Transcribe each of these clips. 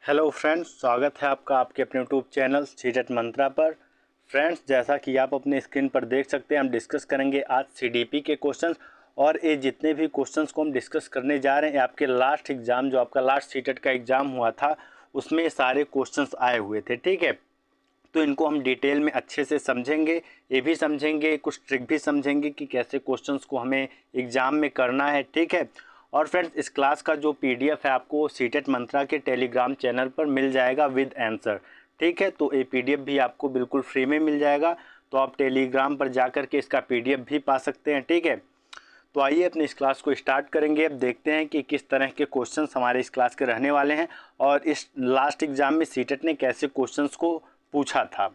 Hello friends, स्वागत है आपका आपके अपने यूट्यूब चैनल सीटेट मंत्रा पर। फ्रेंड्स, जैसा कि आप अपने स्क्रीन पर देख सकते हैं, हम डिस्कस करेंगे आज सीडीपी के क्वेश्चंस। और ये जितने भी क्वेश्चंस को हम डिस्कस करने जा रहे हैं, आपके लास्ट एग्ज़ाम जो आपका लास्ट सीटेट का एग्ज़ाम हुआ था उसमें ये सारे क्वेश्चंस आए हुए थे। ठीक है, तो इनको हम डिटेल में अच्छे से समझेंगे, ये भी समझेंगे, कुछ ट्रिक भी समझेंगे कि कैसे क्वेश्चंस को हमें एग्ज़ाम में करना है। ठीक है, और फ्रेंड्स, इस क्लास का जो पीडीएफ है आपको सीटेट मंत्रा के टेलीग्राम चैनल पर मिल जाएगा विद आंसर। ठीक है, तो ये पीडीएफ भी आपको बिल्कुल फ्री में मिल जाएगा, तो आप टेलीग्राम पर जा कर के इसका पीडीएफ भी पा सकते हैं। ठीक है, तो आइए अपनी इस क्लास को स्टार्ट करेंगे। अब देखते हैं कि किस तरह के क्वेश्चंस हमारे इस क्लास के रहने वाले हैं और इस लास्ट एग्जाम में सीटेट ने कैसे क्वेश्चंस को पूछा था।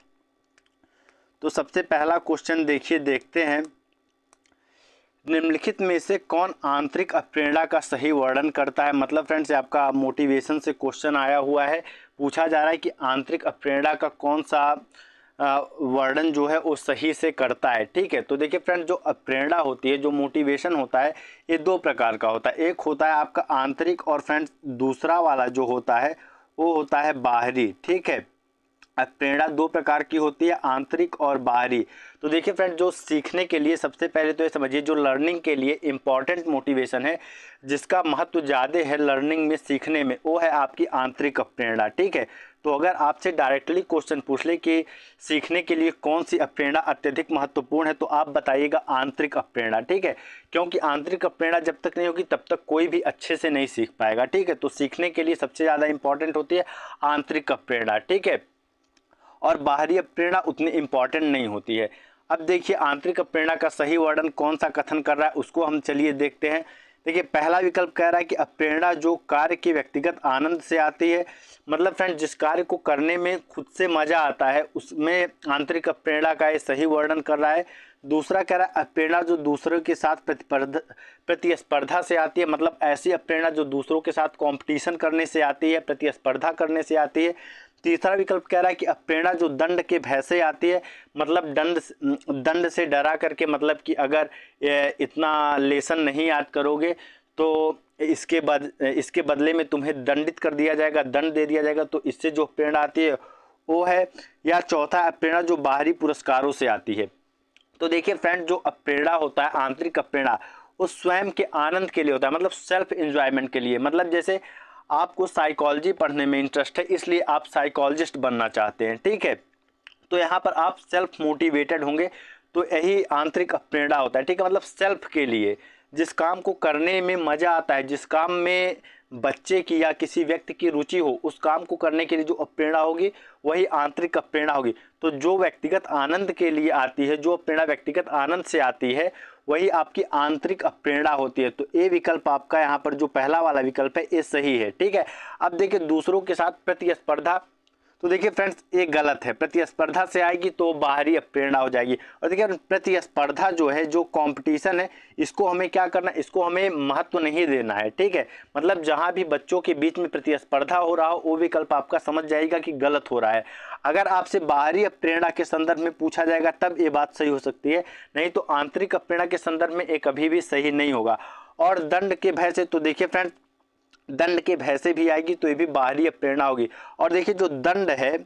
तो सबसे पहला क्वेश्चन देखते हैं, निम्नलिखित में से कौन आंतरिक अप्रेरणा का सही वर्णन करता है। मतलब फ्रेंड्स, आपका मोटिवेशन से क्वेश्चन आया हुआ है, पूछा जा रहा है कि आंतरिक अप्रेरणा का कौन सा वर्णन जो है वो सही से करता है। ठीक है, तो देखिए फ्रेंड्स, जो अप्रेरणा होती है, जो मोटिवेशन होता है, ये दो प्रकार का होता है। एक होता है आपका आंतरिक, और फ्रेंड्स दूसरा वाला जो होता है वो होता है बाहरी। ठीक है, प्रेरणा दो प्रकार की होती है, आंतरिक और बाहरी। तो देखिए फ्रेंड, जो सीखने के लिए सबसे पहले तो ये समझिए, जो लर्निंग के लिए इम्पॉर्टेंट मोटिवेशन है, जिसका महत्व ज़्यादा है लर्निंग में, सीखने में, वो है आपकी आंतरिक प्रेरणा। ठीक है, तो अगर आपसे डायरेक्टली क्वेश्चन पूछ ले कि सीखने के लिए कौन सी प्रेरणा अत्यधिक महत्वपूर्ण है, तो आप बताइएगा आंतरिक प्रेरणा। ठीक है, क्योंकि आंतरिक प्रेरणा जब तक नहीं होगी तब तक कोई भी अच्छे से नहीं सीख पाएगा। ठीक है, तो सीखने के लिए सबसे ज़्यादा इंपॉर्टेंट होती है आंतरिक प्रेरणा। ठीक है, और बाहरी प्रेरणा उतनी इम्पॉर्टेंट नहीं होती है। अब देखिए, आंतरिक प्रेरणा का सही वर्णन कौन सा कथन कर रहा है उसको हम चलिए देखते हैं। देखिए, पहला विकल्प कह रहा है कि प्रेरणा जो कार्य के व्यक्तिगत आनंद से आती है। मतलब फ्रेंड, जिस कार्य को करने में खुद से मजा आता है उसमें आंतरिक प्रेरणा का ये सही वर्णन कर रहा है। दूसरा कह रहा है प्रेरणा जो दूसरों के साथ प्रतिस्पर्धा से आती है। मतलब ऐसी प्रेरणा जो दूसरों के साथ कंपटीशन करने से आती है, प्रतिस्पर्धा करने से आती है। तीसरा विकल्प कह रहा है कि प्रेरणा जो दंड के भय से आती है। मतलब दंड से डरा करके, मतलब कि अगर इतना लेसन नहीं याद करोगे तो इसके बदले में तुम्हें दंडित कर दिया जाएगा, दंड दे दिया जाएगा, तो इससे जो प्रेरणा आती है वो है। या चौथा, प्रेरणा जो बाहरी पुरस्कारों से आती है। तो देखिए फ्रेंड, जो प्रेरणा होता है, आंतरिक प्रेरणा, वो स्वयं के आनंद के लिए होता है, मतलब सेल्फ एंजॉयमेंट के लिए। मतलब जैसे आपको साइकोलॉजी पढ़ने में इंटरेस्ट है, इसलिए आप साइकोलॉजिस्ट बनना चाहते हैं। ठीक है, तो यहाँ पर आप सेल्फ मोटिवेटेड होंगे, तो यही आंतरिक प्रेरणा होता है। ठीक है, मतलब सेल्फ के लिए, जिस काम को करने में मज़ा आता है, जिस काम में बच्चे की या किसी व्यक्ति की रुचि हो, उस काम को करने के लिए जो प्रेरणा होगी वही आंतरिक प्रेरणा होगी। तो जो व्यक्तिगत आनंद के लिए आती है, जो प्रेरणा व्यक्तिगत आनंद से आती है, वही आपकी आंतरिक प्रेरणा होती है। तो ये विकल्प आपका यहाँ पर जो पहला वाला विकल्प है ये सही है। ठीक है, अब देखिए, दूसरों के साथ प्रतिस्पर्धा, तो देखिए फ्रेंड्स, ये गलत है। प्रतिस्पर्धा से आएगी तो बाहरी प्रेरणा हो जाएगी। और देखिए, प्रतिस्पर्धा जो है, जो कंपटीशन है, इसको हमें क्या करना है, इसको हमें महत्व नहीं देना है। ठीक है, मतलब जहां भी बच्चों के बीच में प्रतिस्पर्धा हो रहा हो, वो विकल्प आपका समझ जाएगा कि गलत हो रहा है। अगर आपसे बाहरी प्रेरणा के संदर्भ में पूछा जाएगा तब ये बात सही हो सकती है, नहीं तो आंतरिक प्रेरणा के संदर्भ में ये कभी भी सही नहीं होगा। और दंड के भय से, तो देखिए फ्रेंड्स, दंड के भय से भी आएगी तो ये भी बाहरी प्रेरणा होगी। और देखिए, जो दंड है,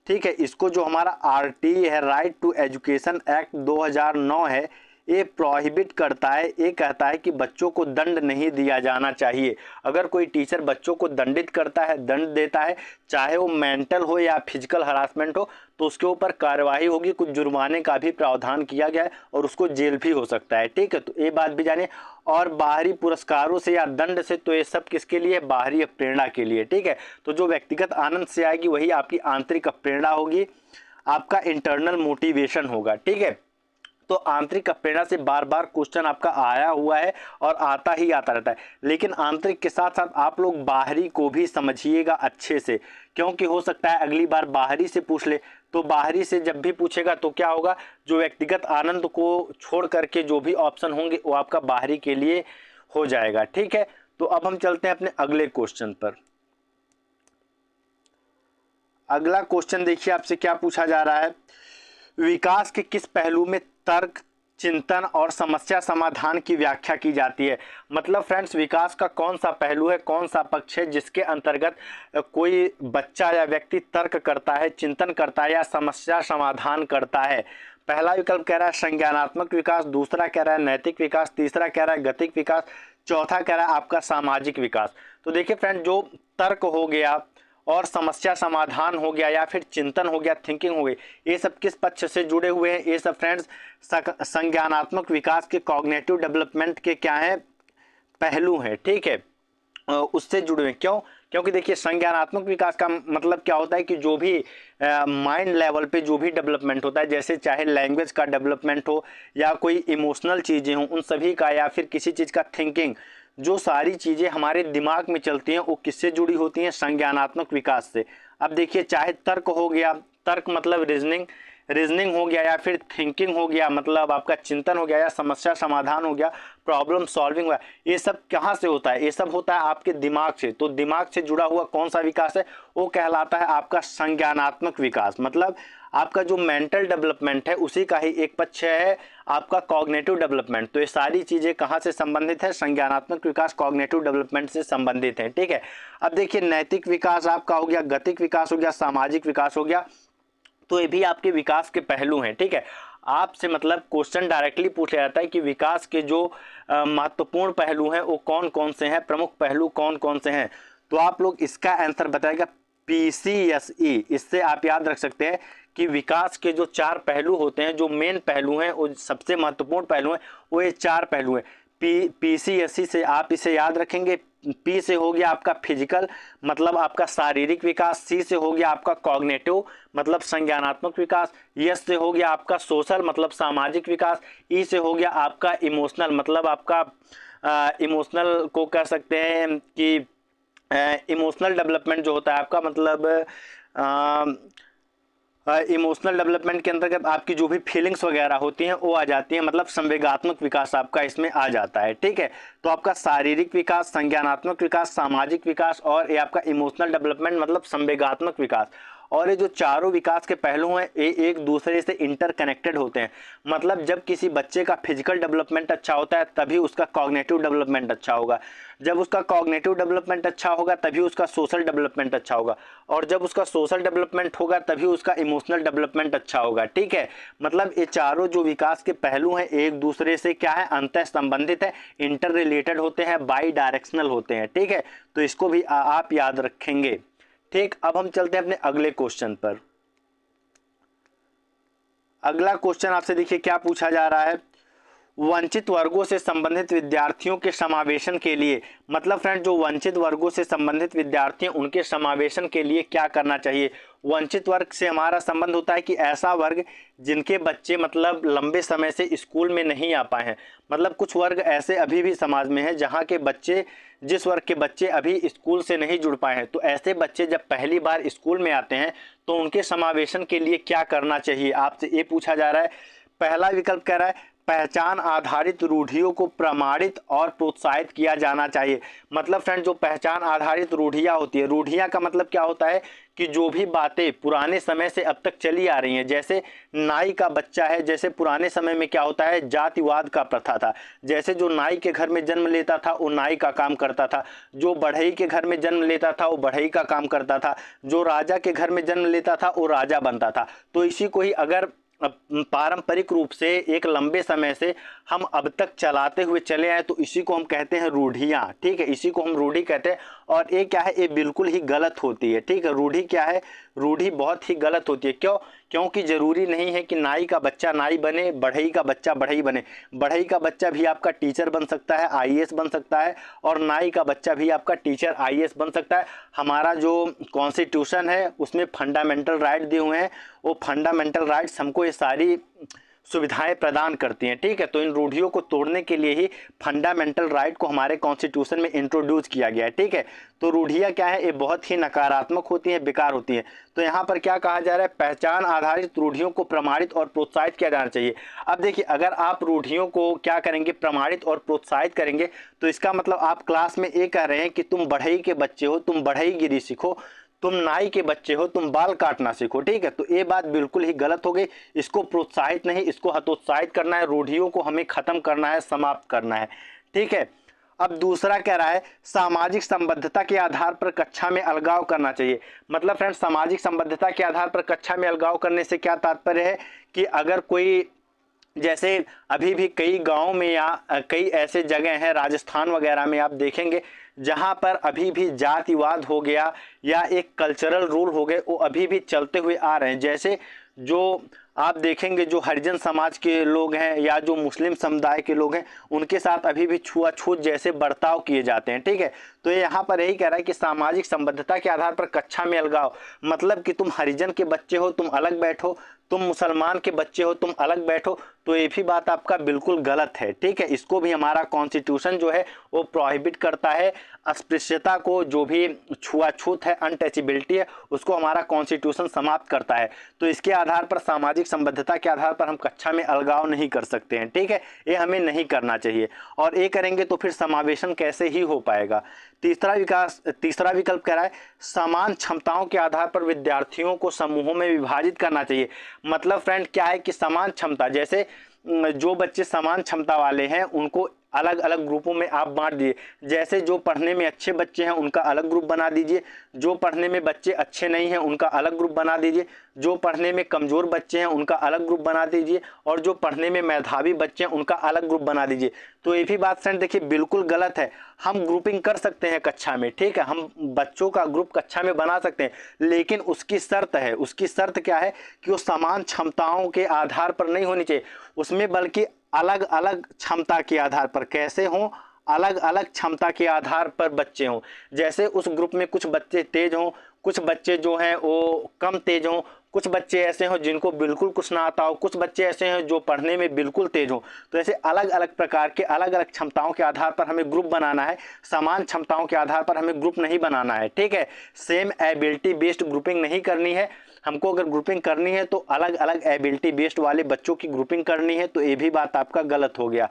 ठीक है, इसको जो हमारा आरटी है, राइट टू एजुकेशन एक्ट 2009 है, ये प्रोहिबिट करता है। ये कहता है कि बच्चों को दंड नहीं दिया जाना चाहिए। अगर कोई टीचर बच्चों को दंडित करता है, दंड देता है, चाहे वो मेंटल हो या फिजिकल हरासमेंट हो, तो उसके ऊपर कार्रवाई होगी, कुछ जुर्माने का भी प्रावधान किया गया है और उसको जेल भी हो सकता है। ठीक है, तो ये बात भी जानिए। और बाहरी पुरस्कारों से या दंड से, तो ये सब किसके लिए, बाहरी प्रेरणा के लिए। ठीक है, तो जो व्यक्तिगत आनंद से आएगी वही आपकी आंतरिक प्रेरणा होगी, आपका इंटरनल मोटिवेशन होगा। ठीक है, तो आंतरिक प्रेरणा से बार बार क्वेश्चन आपका आया हुआ है और आता ही आता रहता है। लेकिन आंतरिक के साथ साथ आप लोग बाहरी को भी समझिएगा अच्छे से, क्योंकि हो सकता है अगली बार बाहरी से पूछ ले। तो बाहरी से जब भी पूछेगा तो क्या होगा, जो व्यक्तिगत आनंद को छोड़ करके जो भी ऑप्शन होंगे वो आपका बाहरी के लिए हो जाएगा। ठीक है, तो अब हम चलते हैं अपने अगले क्वेश्चन पर। अगला क्वेश्चन देखिए, आपसे क्या पूछा जा रहा है, विकास के किस पहलू में तर्क चिंतन और समस्या समाधान की व्याख्या की जाती है। मतलब फ्रेंड्स, विकास का कौन सा पहलू है, कौन सा पक्ष है जिसके अंतर्गत कोई बच्चा या व्यक्ति तर्क करता है, चिंतन करता है या समस्या समाधान करता है। पहला विकल्प कह रहा है संज्ञानात्मक विकास, दूसरा कह रहा है नैतिक विकास, तीसरा कह रहा है गतिक विकास, चौथा कह रहा है आपका सामाजिक विकास। तो देखिए फ्रेंड, जो तर्क हो गया और समस्या समाधान हो गया या फिर चिंतन हो गया, थिंकिंग हो गई, ये सब किस पक्ष से जुड़े हुए हैं? ये सब फ्रेंड्स संज्ञानात्मक विकास के, कॉग्निटिव डेवलपमेंट के क्या है, पहलू हैं। ठीक है, उससे जुड़े हुए। क्यों? क्योंकि देखिए संज्ञानात्मक विकास का मतलब क्या होता है कि जो भी माइंड लेवल पे जो भी डेवलपमेंट होता है, जैसे चाहे लैंग्वेज का डेवलपमेंट हो या कोई इमोशनल चीज़ें हों उन सभी का, या फिर किसी चीज़ का थिंकिंग, जो सारी चीज़ें हमारे दिमाग में चलती हैं वो किससे जुड़ी होती हैं? संज्ञानात्मक विकास से। अब देखिए, चाहे तर्क हो गया, तर्क मतलब रीजनिंग हो गया, या फिर थिंकिंग हो गया मतलब आपका चिंतन हो गया, या समस्या समाधान हो गया, प्रॉब्लम सॉल्विंग हुआ, ये सब कहाँ से होता है? ये सब होता है आपके दिमाग से। तो दिमाग से जुड़ा हुआ कौन सा विकास है? वो कहलाता है आपका संज्ञानात्मक विकास। मतलब आपका जो मेंटल डेवलपमेंट है उसी का ही एक पक्ष है आपका कॉग्निटिव डेवलपमेंट। तो ये सारी चीज़ें कहाँ से संबंधित है? संज्ञानात्मक विकास कॉग्निटिव डेवलपमेंट से संबंधित है। ठीक है, अब देखिए नैतिक विकास आपका हो गया, गतिक विकास हो गया, सामाजिक विकास हो गया, तो ये भी आपके विकास के पहलू हैं। ठीक है, आपसे मतलब क्वेश्चन डायरेक्टली पूछा जाता है कि विकास के जो महत्वपूर्ण पहलू हैं वो कौन कौन से हैं, प्रमुख पहलू कौन कौन से हैं। तो आप लोग इसका आंसर बताएगा PCSE। इससे आप याद रख सकते हैं कि विकास के जो 4 पहलू होते हैं, जो मेन पहलू हैं, वो सबसे महत्वपूर्ण पहलू हैं, वो ये 4 पहलू हैं। PCSE से आप इसे याद रखेंगे। P से हो गया आपका फिजिकल मतलब आपका शारीरिक विकास, C से हो गया आपका कॉग्निटिव मतलब संज्ञानात्मक विकास, S से हो गया आपका सोशल मतलब सामाजिक विकास, E से हो गया आपका इमोशनल मतलब आपका इमोशनल को कह सकते हैं कि इमोशनल डेवलपमेंट जो होता है आपका मतलब इमोशनल डेवलपमेंट के अंतर्गत आपकी जो भी फीलिंग्स वगैरह होती हैं वो आ जाती हैं, मतलब संवेगात्मक विकास आपका इसमें आ जाता है। ठीक है, तो आपका शारीरिक विकास, संज्ञानात्मक विकास, सामाजिक विकास और ये आपका इमोशनल डेवलपमेंट मतलब संवेगात्मक विकास। और ये जो चारों विकास के पहलू हैं ये एक दूसरे से इंटरकनेक्टेड होते हैं। मतलब जब किसी बच्चे का फिजिकल डेवलपमेंट अच्छा होता है तभी उसका कॉग्निटिव डेवलपमेंट अच्छा होगा, जब उसका कॉग्निटिव डेवलपमेंट अच्छा होगा तभी उसका सोशल डेवलपमेंट अच्छा होगा, और जब उसका सोशल डेवलपमेंट होगा तभी उसका इमोशनल डेवलपमेंट अच्छा होगा। ठीक है, मतलब ये चारों जो विकास के पहलू हैं एक दूसरे से क्या है, अंतः संबंधित है, इंटर रिलेटेड होते हैं, बाई डायरेक्शनल होते हैं। ठीक है, तो इसको भी आप याद रखेंगे। ठीक, अब हम चलते हैं अपने अगले क्वेश्चन पर। अगला क्वेश्चन आपसे देखिए क्या पूछा जा रहा है, वंचित वर्गों से संबंधित विद्यार्थियों के समावेशन के लिए, मतलब फ्रेंड जो वंचित वर्गों से संबंधित विद्यार्थी हैं उनके समावेशन के लिए क्या करना चाहिए। वंचित वर्ग से हमारा संबंध होता है कि ऐसा वर्ग जिनके बच्चे मतलब लंबे समय से स्कूल में नहीं आ पाए हैं। मतलब कुछ वर्ग ऐसे अभी भी समाज में हैं जहाँ के बच्चे, जिस वर्ग के बच्चे अभी स्कूल से नहीं जुड़ पाए हैं, तो ऐसे बच्चे जब पहली बार स्कूल में आते हैं तो उनके समावेशन के लिए क्या करना चाहिए, आपसे ये पूछा जा रहा है। पहला विकल्प कह रहा है पहचान आधारित रूढ़ियों को प्रमाणित और प्रोत्साहित किया जाना चाहिए। मतलब फ्रेंड जो पहचान आधारित रूढ़ियाँ होती है, रूढ़ियाँ का मतलब क्या होता है कि जो भी बातें पुराने समय से अब तक चली आ रही हैं, जैसे नाई का बच्चा है, जैसे पुराने समय में क्या होता है जातिवाद का प्रथा था, जैसे जो नाई के घर में जन्म लेता था वो नाई का काम करता था, जो बढ़ई के घर में जन्म लेता था वो बढ़ई का काम करता था, जो राजा के घर में जन्म लेता था वो राजा बनता था। तो इसी को ही अगर पारंपरिक रूप से एक लंबे समय से हम अब तक चलाते हुए चले आए तो इसी को हम कहते हैं रूढ़ियाँ। ठीक है, इसी को हम रूढ़ी कहते हैं, और ये क्या है, ये बिल्कुल ही गलत होती है। ठीक है, रूढ़ी क्या है, रूढ़ी बहुत ही गलत होती है। क्यों? क्योंकि जरूरी नहीं है कि नाई का बच्चा नाई बने, बढ़ई का बच्चा बढ़ई बने। बढ़ई का बच्चा भी आपका टीचर बन सकता है, IAS बन सकता है, और नाई का बच्चा भी आपका टीचर IAS बन सकता है। हमारा जो कॉन्स्टिट्यूशन है उसमें फंडामेंटल राइट दिए हुए हैं, वो फंडामेंटल राइट्स हमको ये सारी सुविधाएं प्रदान करती हैं। ठीक है, तो इन रूढ़ियों को तोड़ने के लिए ही फंडामेंटल राइट को हमारे कॉन्स्टिट्यूशन में इंट्रोड्यूस किया गया है। ठीक है, तो रूढ़ियाँ क्या है, ये बहुत ही नकारात्मक होती हैं, बेकार होती हैं। तो यहाँ पर क्या कहा जा रहा है, पहचान आधारित रूढ़ियों को प्रमाणित और प्रोत्साहित किया जाना चाहिए। अब देखिए, अगर आप रूढ़ियों को क्या करेंगे, प्रमाणित और प्रोत्साहित करेंगे, तो इसका मतलब आप क्लास में ये कह रहे हैं कि तुम बढ़ई के बच्चे हो, तुम बढ़ईगिरी सीखो, तुम नाई के बच्चे हो, तुम बाल काटना सीखो। ठीक है, तो ये बात बिल्कुल ही गलत हो गई। इसको प्रोत्साहित नहीं, इसको हतोत्साहित करना है, रूढ़ियों को हमें खत्म करना है, समाप्त करना है। ठीक है, अब दूसरा कह रहा है सामाजिक संबद्धता के आधार पर कक्षा में अलगाव करना चाहिए। मतलब फ्रेंड्स, सामाजिक संबद्धता के आधार पर कक्षा में अलगाव करने से क्या तात्पर्य है कि अगर कोई, जैसे अभी भी कई गांव में या कई ऐसे जगह हैं राजस्थान वगैरह में आप देखेंगे जहां पर अभी भी जातिवाद हो गया या एक कल्चरल रूल हो गए, वो अभी भी चलते हुए आ रहे हैं। जैसे जो आप देखेंगे जो हरिजन समाज के लोग हैं या जो मुस्लिम समुदाय के लोग हैं, उनके साथ अभी भी छुआछूत जैसे बर्ताव किए जाते हैं। ठीक है, तो ये यहाँ पर यही कह रहा है कि सामाजिक संबद्धता के आधार पर कक्षा में अलगाव, मतलब कि तुम हरिजन के बच्चे हो तुम अलग बैठो, तुम मुसलमान के बच्चे हो तुम अलग बैठो, तो ये भी बात आपका बिल्कुल गलत है। ठीक है, इसको भी हमारा कॉन्स्टिट्यूशन जो है वो प्रोहिबिट करता है। अस्पृश्यता को, जो भी छुआछूत है, अनटचेबिलिटी है, उसको हमारा कॉन्स्टिट्यूशन समाप्त करता है। तो इसके आधार पर, सामाजिक संबद्धता के आधार पर हम कक्षा में अलगाव नहीं कर सकते हैं। ठीक है, ये हमें नहीं करना चाहिए, और ये करेंगे तो फिर समावेशन कैसे ही हो पाएगा। तीसरा विकल्प कह रहा है समान क्षमताओं के आधार पर विद्यार्थियों को समूहों में विभाजित करना चाहिए। मतलब फ्रेंड क्या है कि समान क्षमता, जैसे जो बच्चे समान क्षमता वाले हैं उनको अलग अलग ग्रुपों में आप बांट दिए। जैसे जो पढ़ने में अच्छे बच्चे हैं उनका अलग ग्रुप बना दीजिए, जो पढ़ने में बच्चे अच्छे नहीं हैं उनका अलग ग्रुप बना दीजिए, जो पढ़ने में कमज़ोर बच्चे हैं उनका अलग ग्रुप बना दीजिए, और जो पढ़ने में मेधावी बच्चे हैं उनका अलग ग्रुप बना दीजिए। तो ये भी बात फ्रेंड देखिए बिल्कुल गलत है। हम ग्रुपिंग कर सकते हैं कक्षा में, ठीक है, हम बच्चों का ग्रुप कक्षा में बना सकते हैं, लेकिन उसकी शर्त है। उसकी शर्त क्या है कि वो समान क्षमताओं के आधार पर नहीं होनी चाहिए उसमें, बल्कि अलग अलग क्षमता के आधार पर। कैसे हों? अलग अलग क्षमता के आधार पर बच्चे हों। जैसे उस ग्रुप में कुछ बच्चे तेज हों, कुछ बच्चे जो हैं वो कम तेज हों, कुछ बच्चे ऐसे हों जिनको बिल्कुल कुछ ना आता हो, कुछ बच्चे ऐसे हैं जो पढ़ने में बिल्कुल तेज हों। तो ऐसे अलग अलग प्रकार के अलग अलग क्षमताओं के आधार पर हमें ग्रुप बनाना है, समान क्षमताओं के आधार पर हमें ग्रुप नहीं बनाना है। ठीक है, सेम एबिलिटी बेस्ड ग्रुपिंग नहीं करनी है हमको। अगर ग्रुपिंग करनी है तो अलग अलग एबिलिटी बेस्ड वाले बच्चों की ग्रुपिंग करनी है। तो ये भी बात आपका गलत हो गया।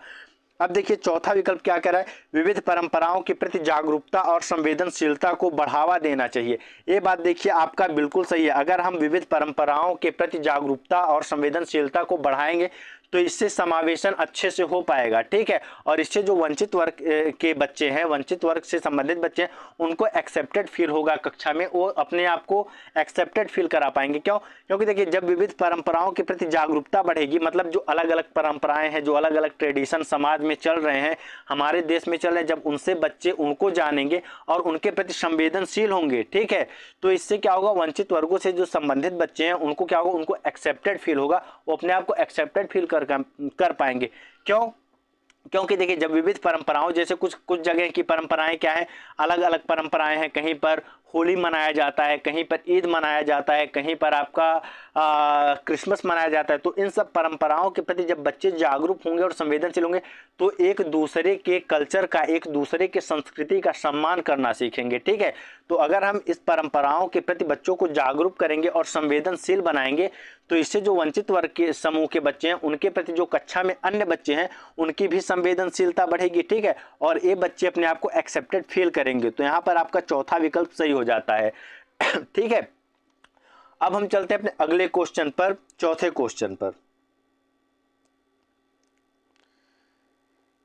अब देखिए चौथा विकल्प क्या कह रहा है, विविध परंपराओं के प्रति जागरूकता और संवेदनशीलता को बढ़ावा देना चाहिए। ये बात देखिए आपका बिल्कुल सही है। अगर हम विविध परंपराओं के प्रति जागरूकता और संवेदनशीलता को बढ़ाएंगे तो इससे समावेशन अच्छे से हो पाएगा। ठीक है, और इससे जो वंचित वर्ग के बच्चे हैं, वंचित वर्ग से संबंधित बच्चे हैं, उनको एक्सेप्टेड फील होगा कक्षा में, वो अपने आप को एक्सेप्टेड फील करा पाएंगे। क्यों? क्योंकि देखिए जब विविध परंपराओं के प्रति जागरूकता बढ़ेगी, मतलब जो अलग अलग परंपराएं हैं, जो अलग अलग ट्रेडिशन समाज में चल रहे हैं, हमारे देश में चल रहे हैं, जब उनसे बच्चे उनको जानेंगे और उनके प्रति संवेदनशील होंगे, ठीक है, तो इससे क्या होगा, वंचित वर्गों से जो संबंधित बच्चे हैं उनको क्या होगा, उनको एक्सेप्टेड फील होगा, वो अपने आप को एक्सेप्टेड फील कर पाएंगे। क्यों? क्योंकि देखिए जब विविध परंपराओं, जैसे कुछ जगह की परंपराएं क्या है, अलग अलग परंपराएं हैं। कहीं पर होली मनाया जाता है, कहीं पर ईद मनाया जाता है, कहीं पर आपका क्रिसमस मनाया जाता है। तो इन सब परंपराओं के प्रति जब बच्चे जागरूक होंगे और संवेदनशील होंगे तो एक दूसरे के कल्चर का, एक दूसरे के संस्कृति का सम्मान करना सीखेंगे। ठीक है, तो अगर हम इस परंपराओं के प्रति बच्चों को जागरूक करेंगे और संवेदनशील बनाएंगे तो इससे जो वंचित वर्ग के समूह के बच्चे हैं उनके प्रति जो कक्षा में अन्य बच्चे हैं उनकी भी संवेदनशीलता बढ़ेगी। ठीक है, और ये बच्चे अपने आप को एक्सेप्टेड फील करेंगे। तो यहाँ पर आपका चौथा विकल्प सही हो जाता है। ठीक है, अब हम चलते हैं अपने अगले क्वेश्चन पर, चौथे क्वेश्चन पर।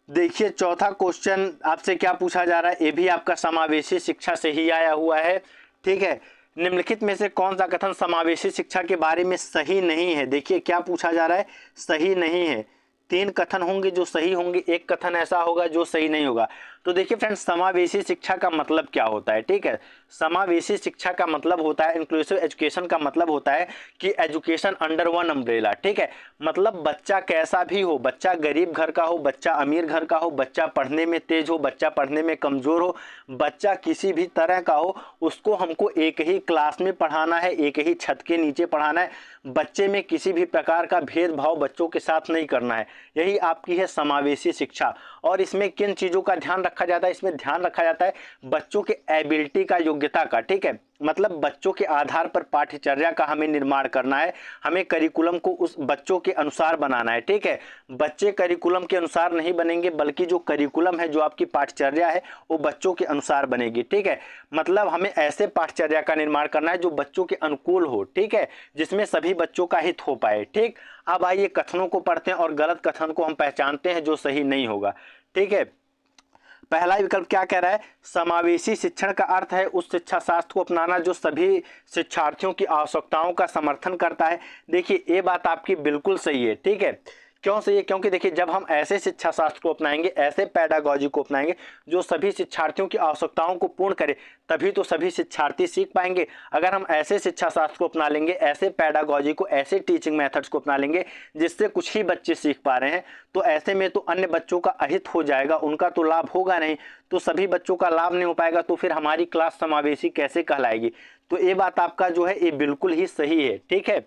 देखिए चौथा क्वेश्चन आपसे क्या पूछा जा रहा है, ये भी आपका समावेशी शिक्षा से ही आया हुआ है। ठीक है, निम्नलिखित में से कौन सा कथन समावेशी शिक्षा के बारे में सही नहीं है। देखिए क्या पूछा जा रहा है, सही नहीं है। 3 कथन होंगे जो सही होंगे, 1 कथन ऐसा होगा जो सही नहीं होगा। तो देखिए फ्रेंड्स, समावेशी शिक्षा का मतलब क्या होता है। ठीक है, समावेशी शिक्षा का मतलब होता है, इंक्लूसिव एजुकेशन का मतलब होता है कि एजुकेशन अंडर वन अम्ब्रेला। ठीक है, मतलब बच्चा कैसा भी हो, बच्चा गरीब घर का हो, बच्चा अमीर घर का हो, बच्चा पढ़ने में तेज हो, बच्चा पढ़ने में कमज़ोर हो, बच्चा किसी भी तरह का हो, उसको हमको एक ही क्लास में पढ़ाना है, एक ही छत के नीचे पढ़ाना है। बच्चे में किसी भी प्रकार का भेदभाव बच्चों के साथ नहीं करना है। यही आपकी है समावेशी शिक्षा। और इसमें किन चीज़ों का ध्यान रखा जाता है, इसमें ध्यान रखा जाता है बच्चों के एबिलिटी का, योग्यता का। ठीक है, मतलब बच्चों के आधार पर पाठ्यचर्या का हमें निर्माण करना है, हमें करिकुलम को उस बच्चों के अनुसार बनाना है। ठीक है, बच्चे करिकुलम के अनुसार नहीं बनेंगे, बल्कि जो करिकुलम है, जो आपकी पाठ्यचर्या है, वो बच्चों के अनुसार बनेगी। ठीक है, मतलब हमें ऐसे पाठ्यचर्या का निर्माण करना है जो बच्चों के अनुकूल हो। ठीक है, जिसमें सभी बच्चों का हित हो पाए। ठीक, अब आइए कथनों को पढ़ते हैं और गलत कथन को हम पहचानते हैं जो सही नहीं होगा। ठीक है, पहला विकल्प क्या कह रहा है, समावेशी शिक्षण का अर्थ है उस शिक्षा शास्त्र को अपनाना जो सभी शिक्षार्थियों की आवश्यकताओं का समर्थन करता है। देखिए ये बात आपकी बिल्कुल सही है। ठीक है, क्यों सही है, क्योंकि देखिए जब हम ऐसे शिक्षा शास्त्र को अपनाएंगे, ऐसे पैडागॉजी को अपनाएंगे जो सभी शिक्षार्थियों की आवश्यकताओं को पूर्ण करे, तभी तो सभी शिक्षार्थी सीख पाएंगे। अगर हम ऐसे शिक्षा शास्त्र को अपना लेंगे, ऐसे पैडागॉजी को, ऐसे टीचिंग मेथड्स को अपना लेंगे जिससे कुछ ही बच्चे सीख पा रहे हैं, तो ऐसे में तो अन्य बच्चों का अहित हो जाएगा, उनका तो लाभ होगा नहीं, तो सभी बच्चों का लाभ नहीं हो पाएगा, तो फिर हमारी क्लास समावेशी कैसे कहलाएगी। तो ये बात आपका जो है ये बिल्कुल ही सही है। ठीक है,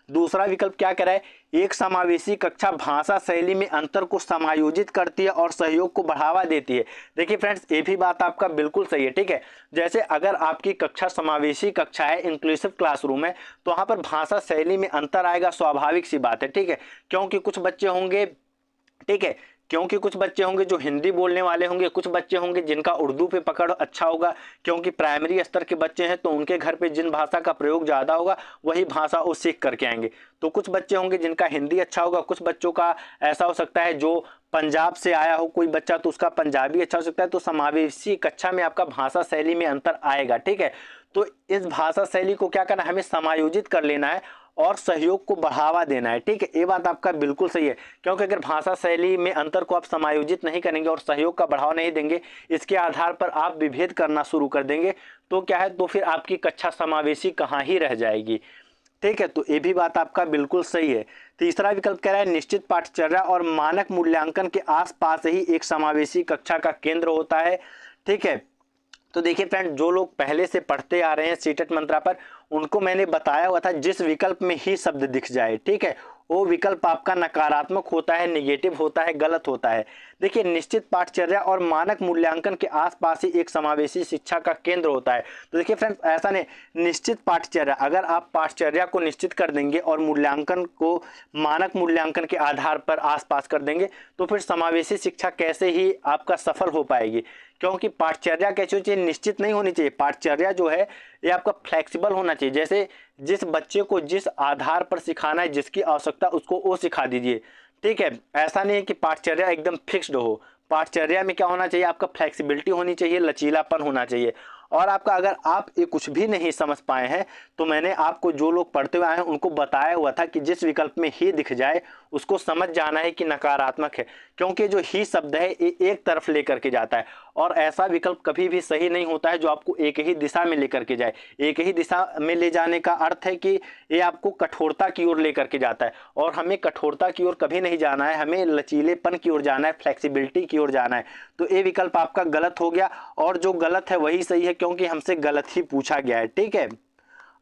दूसरा विकल्प क्या कह रहा है, एक समावेशी कक्षा भाषा शैली में अंतर को समायोजित करती है और सहयोग को बढ़ावा देती है। देखिए फ्रेंड्स, ये भी बात आपका बिल्कुल सही है। ठीक है, जैसे अगर आपकी कक्षा समावेशी कक्षा है, इंक्लूसिव क्लासरूम है, तो वहां पर भाषा शैली में अंतर आएगा, स्वाभाविक सी बात है। ठीक है, क्योंकि कुछ बच्चे होंगे, ठीक है, क्योंकि कुछ बच्चे होंगे जो हिंदी बोलने वाले होंगे, कुछ बच्चे होंगे जिनका उर्दू पे पकड़ अच्छा होगा, क्योंकि प्राइमरी स्तर के बच्चे हैं तो उनके घर पे जिन भाषा का प्रयोग ज़्यादा होगा वही भाषा वो सीख करके आएंगे। तो कुछ बच्चे होंगे जिनका हिंदी अच्छा होगा, कुछ बच्चों का ऐसा हो सकता है जो पंजाब से आया हो कोई बच्चा तो उसका पंजाबी अच्छा हो सकता है। तो समावेशी कक्षा में आपका भाषा शैली में अंतर आएगा। ठीक है, तो इस भाषा शैली को क्या करना है, हमें समायोजित कर लेना है और सहयोग को बढ़ावा देना है। ठीक है, ये बात आपका बिल्कुल सही है, क्योंकि अगर भाषा शैली में अंतर को आप समायोजित नहीं करेंगे और सहयोग का बढ़ावा नहीं देंगे, इसके आधार पर आप विभेद करना शुरू कर देंगे, तो क्या है, तो फिर आपकी कक्षा समावेशी कहाँ ही रह जाएगी। ठीक है, तो ये भी बात आपका बिल्कुल सही है। तीसरा विकल्प कह रहा है निश्चित पाठ्यचर्या और मानक मूल्यांकन के आसपास ही एक समावेशी कक्षा का केंद्र होता है। ठीक है, तो देखिए फ्रेंड, जो लोग पहले से पढ़ते आ रहे हैं सीटेट मंत्रा पर, उनको मैंने बताया हुआ था जिस विकल्प में ही शब्द दिख जाए, ठीक है, वो विकल्प आपका नकारात्मक होता है, निगेटिव होता है, गलत होता है। देखिए, निश्चित पाठ्यचर्या और मानक मूल्यांकन के आसपास ही एक समावेशी शिक्षा का केंद्र होता है। तो देखिए फ्रेंड्स, ऐसा नहीं, निश्चित पाठ्यचर्या, अगर आप पाठ्यचर्या को निश्चित कर देंगे और मूल्यांकन को मानक मूल्यांकन के आधार पर आसपास कर देंगे, तो फिर समावेशी शिक्षा कैसे ही आपका सफल हो पाएगी। क्योंकि पाठ्यचर्या कैसी चाहिए, निश्चित नहीं होनी चाहिए। पाठ्यचर्या जो है ये आपका फ्लेक्सिबल होना चाहिए। जैसे जिस बच्चे को जिस आधार पर सिखाना है, जिसकी आवश्यकता उसको वो सिखा दीजिए। ठीक है, ऐसा नहीं है कि पाठ्यचर्या एकदम फिक्स्ड हो। पाठ्यचर्या में क्या होना चाहिए, आपका फ्लेक्सिबिलिटी होनी चाहिए, लचीलापन होना चाहिए। और आपका अगर आप ये कुछ भी नहीं समझ पाए हैं, तो मैंने आपको जो लोग पढ़ते हुए आए हैं उनको बताया हुआ था कि जिस विकल्प में ही दिख जाए उसको समझ जाना है कि नकारात्मक है, क्योंकि जो ही शब्द है ये एक तरफ लेकर के जाता है और ऐसा विकल्प कभी भी सही नहीं होता है जो आपको एक ही दिशा में लेकर के जाए। एक ही दिशा में ले जाने का अर्थ है कि ये आपको कठोरता की ओर लेकर के जाता है, और हमें कठोरता की ओर कभी नहीं जाना है, हमें लचीलेपन की ओर जाना है, फ्लेक्सिबिलिटी की ओर जाना है। तो ये विकल्प आपका गलत हो गया, और जो गलत है वही सही है, क्योंकि हमसे गलत ही पूछा गया है। ठीक है,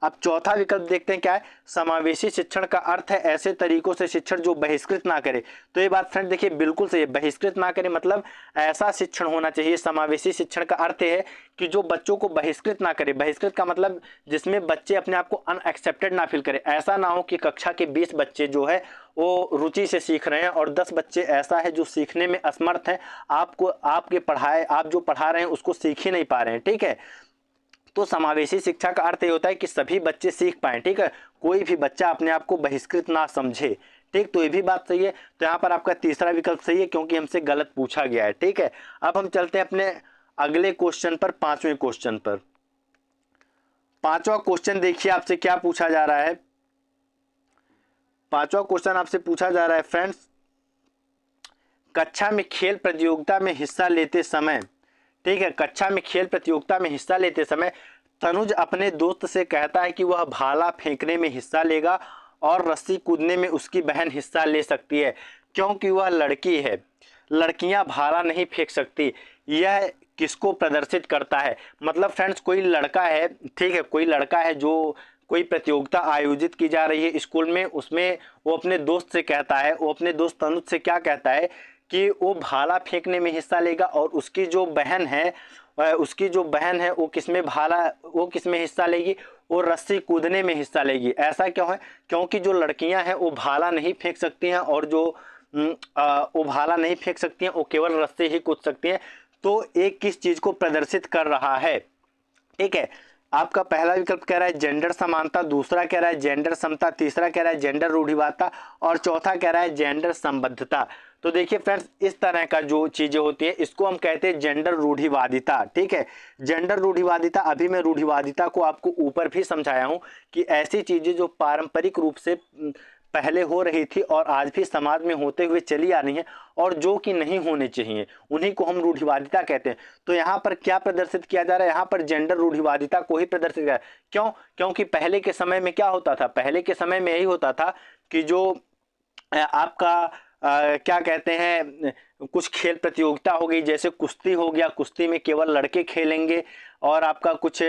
अब चौथा विकल्प देखते हैं क्या है, समावेशी शिक्षण का अर्थ है ऐसे तरीकों से शिक्षण जो बहिष्कृत ना करे। तो ये बात फ्रेंड देखिए बिल्कुल सही है, बहिष्कृत ना करे मतलब ऐसा शिक्षण होना चाहिए। समावेशी शिक्षण का अर्थ है कि जो बच्चों को बहिष्कृत ना करे। बहिष्कृत का मतलब जिसमें बच्चे अपने आप को अनएक्सेप्टेड ना फील करें। ऐसा ना हो कि कक्षा के 20 बच्चे जो है वो रुचि से सीख रहे हैं और 10 बच्चे ऐसा है जो सीखने में असमर्थ हैं, आपको आपके पढ़ाए आप जो पढ़ा रहे हैं उसको सीख ही नहीं पा रहे हैं। ठीक है, तो समावेशी शिक्षा का अर्थ ये होता है कि सभी बच्चे सीख पाएं। ठीक है, कोई भी बच्चा अपने आप को बहिष्कृत ना समझे। ठीक, तो ये भी बात सही है। तो यहाँ पर आपका तीसरा विकल्प सही है, क्योंकि हमसे गलत पूछा गया है। ठीक है, अब हम चलते हैं अपने अगले क्वेश्चन पर, पांचवें क्वेश्चन पर। पांचवा क्वेश्चन देखिए आपसे क्या पूछा जा रहा है। पांचवा क्वेश्चन आपसे पूछा जा रहा है फ्रेंड्स, कक्षा में खेल प्रतियोगिता में हिस्सा लेते समय, ठीक है, कक्षा में खेल प्रतियोगिता में हिस्सा लेते समय तनुज अपने दोस्त से कहता है कि वह भाला फेंकने में हिस्सा लेगा और रस्सी कूदने में उसकी बहन हिस्सा ले सकती है, क्योंकि वह लड़की है। लड़कियां भाला नहीं फेंक सकती। यह किसको प्रदर्शित करता है। मतलब फ्रेंड्स, कोई लड़का है, ठीक है, कोई लड़का है जो कोई प्रतियोगिता आयोजित की जा रही है स्कूल में, उसमें वो अपने दोस्त से कहता है, वो अपने दोस्त तनुज से क्या कहता है कि वो भाला फेंकने में हिस्सा लेगा और उसकी जो बहन है उसकी जो बहन है वो किसमें हिस्सा लेगी, वो रस्सी कूदने में हिस्सा लेगी। ऐसा क्यों है, क्योंकि जो लड़कियां हैं वो भाला नहीं फेंक सकती हैं, और जो वो भाला नहीं फेंक सकती हैं, वो केवल रस्सी ही कूद सकती हैं। तो एक किस चीज को प्रदर्शित कर रहा है, ठीक है। आपका पहला विकल्प कह रहा है जेंडर समानता, दूसरा कह रहा है जेंडर समता, तीसरा कह रहा है जेंडर रूढ़िवादिता, और चौथा कह रहा है जेंडर संबद्धता। तो देखिए फ्रेंड्स, इस तरह का जो चीजें होती है इसको हम कहते हैं जेंडर रूढ़िवादिता, ठीक है। जेंडर रूढ़िवादिता, अभी मैं रूढ़िवादिता को आपको ऊपर भी समझाया हूं कि ऐसी चीजें जो पारंपरिक रूप से पहले हो रही थी और आज भी समाज में होते हुए चली आ रही है, और जो कि नहीं होने चाहिए, उन्हीं को हम रूढ़िवादिता कहते हैं। तो यहाँ पर क्या प्रदर्शित किया जा रहा है, यहाँ पर जेंडर रूढ़िवादिता को ही प्रदर्शित किया। क्यों, क्योंकि पहले के समय में क्या होता था, पहले के समय में यही होता था कि जो आपका क्या कहते हैं, कुछ खेल प्रतियोगिता हो गई, जैसे कुश्ती हो गया, कुश्ती में केवल लड़के खेलेंगे, और आपका कुछ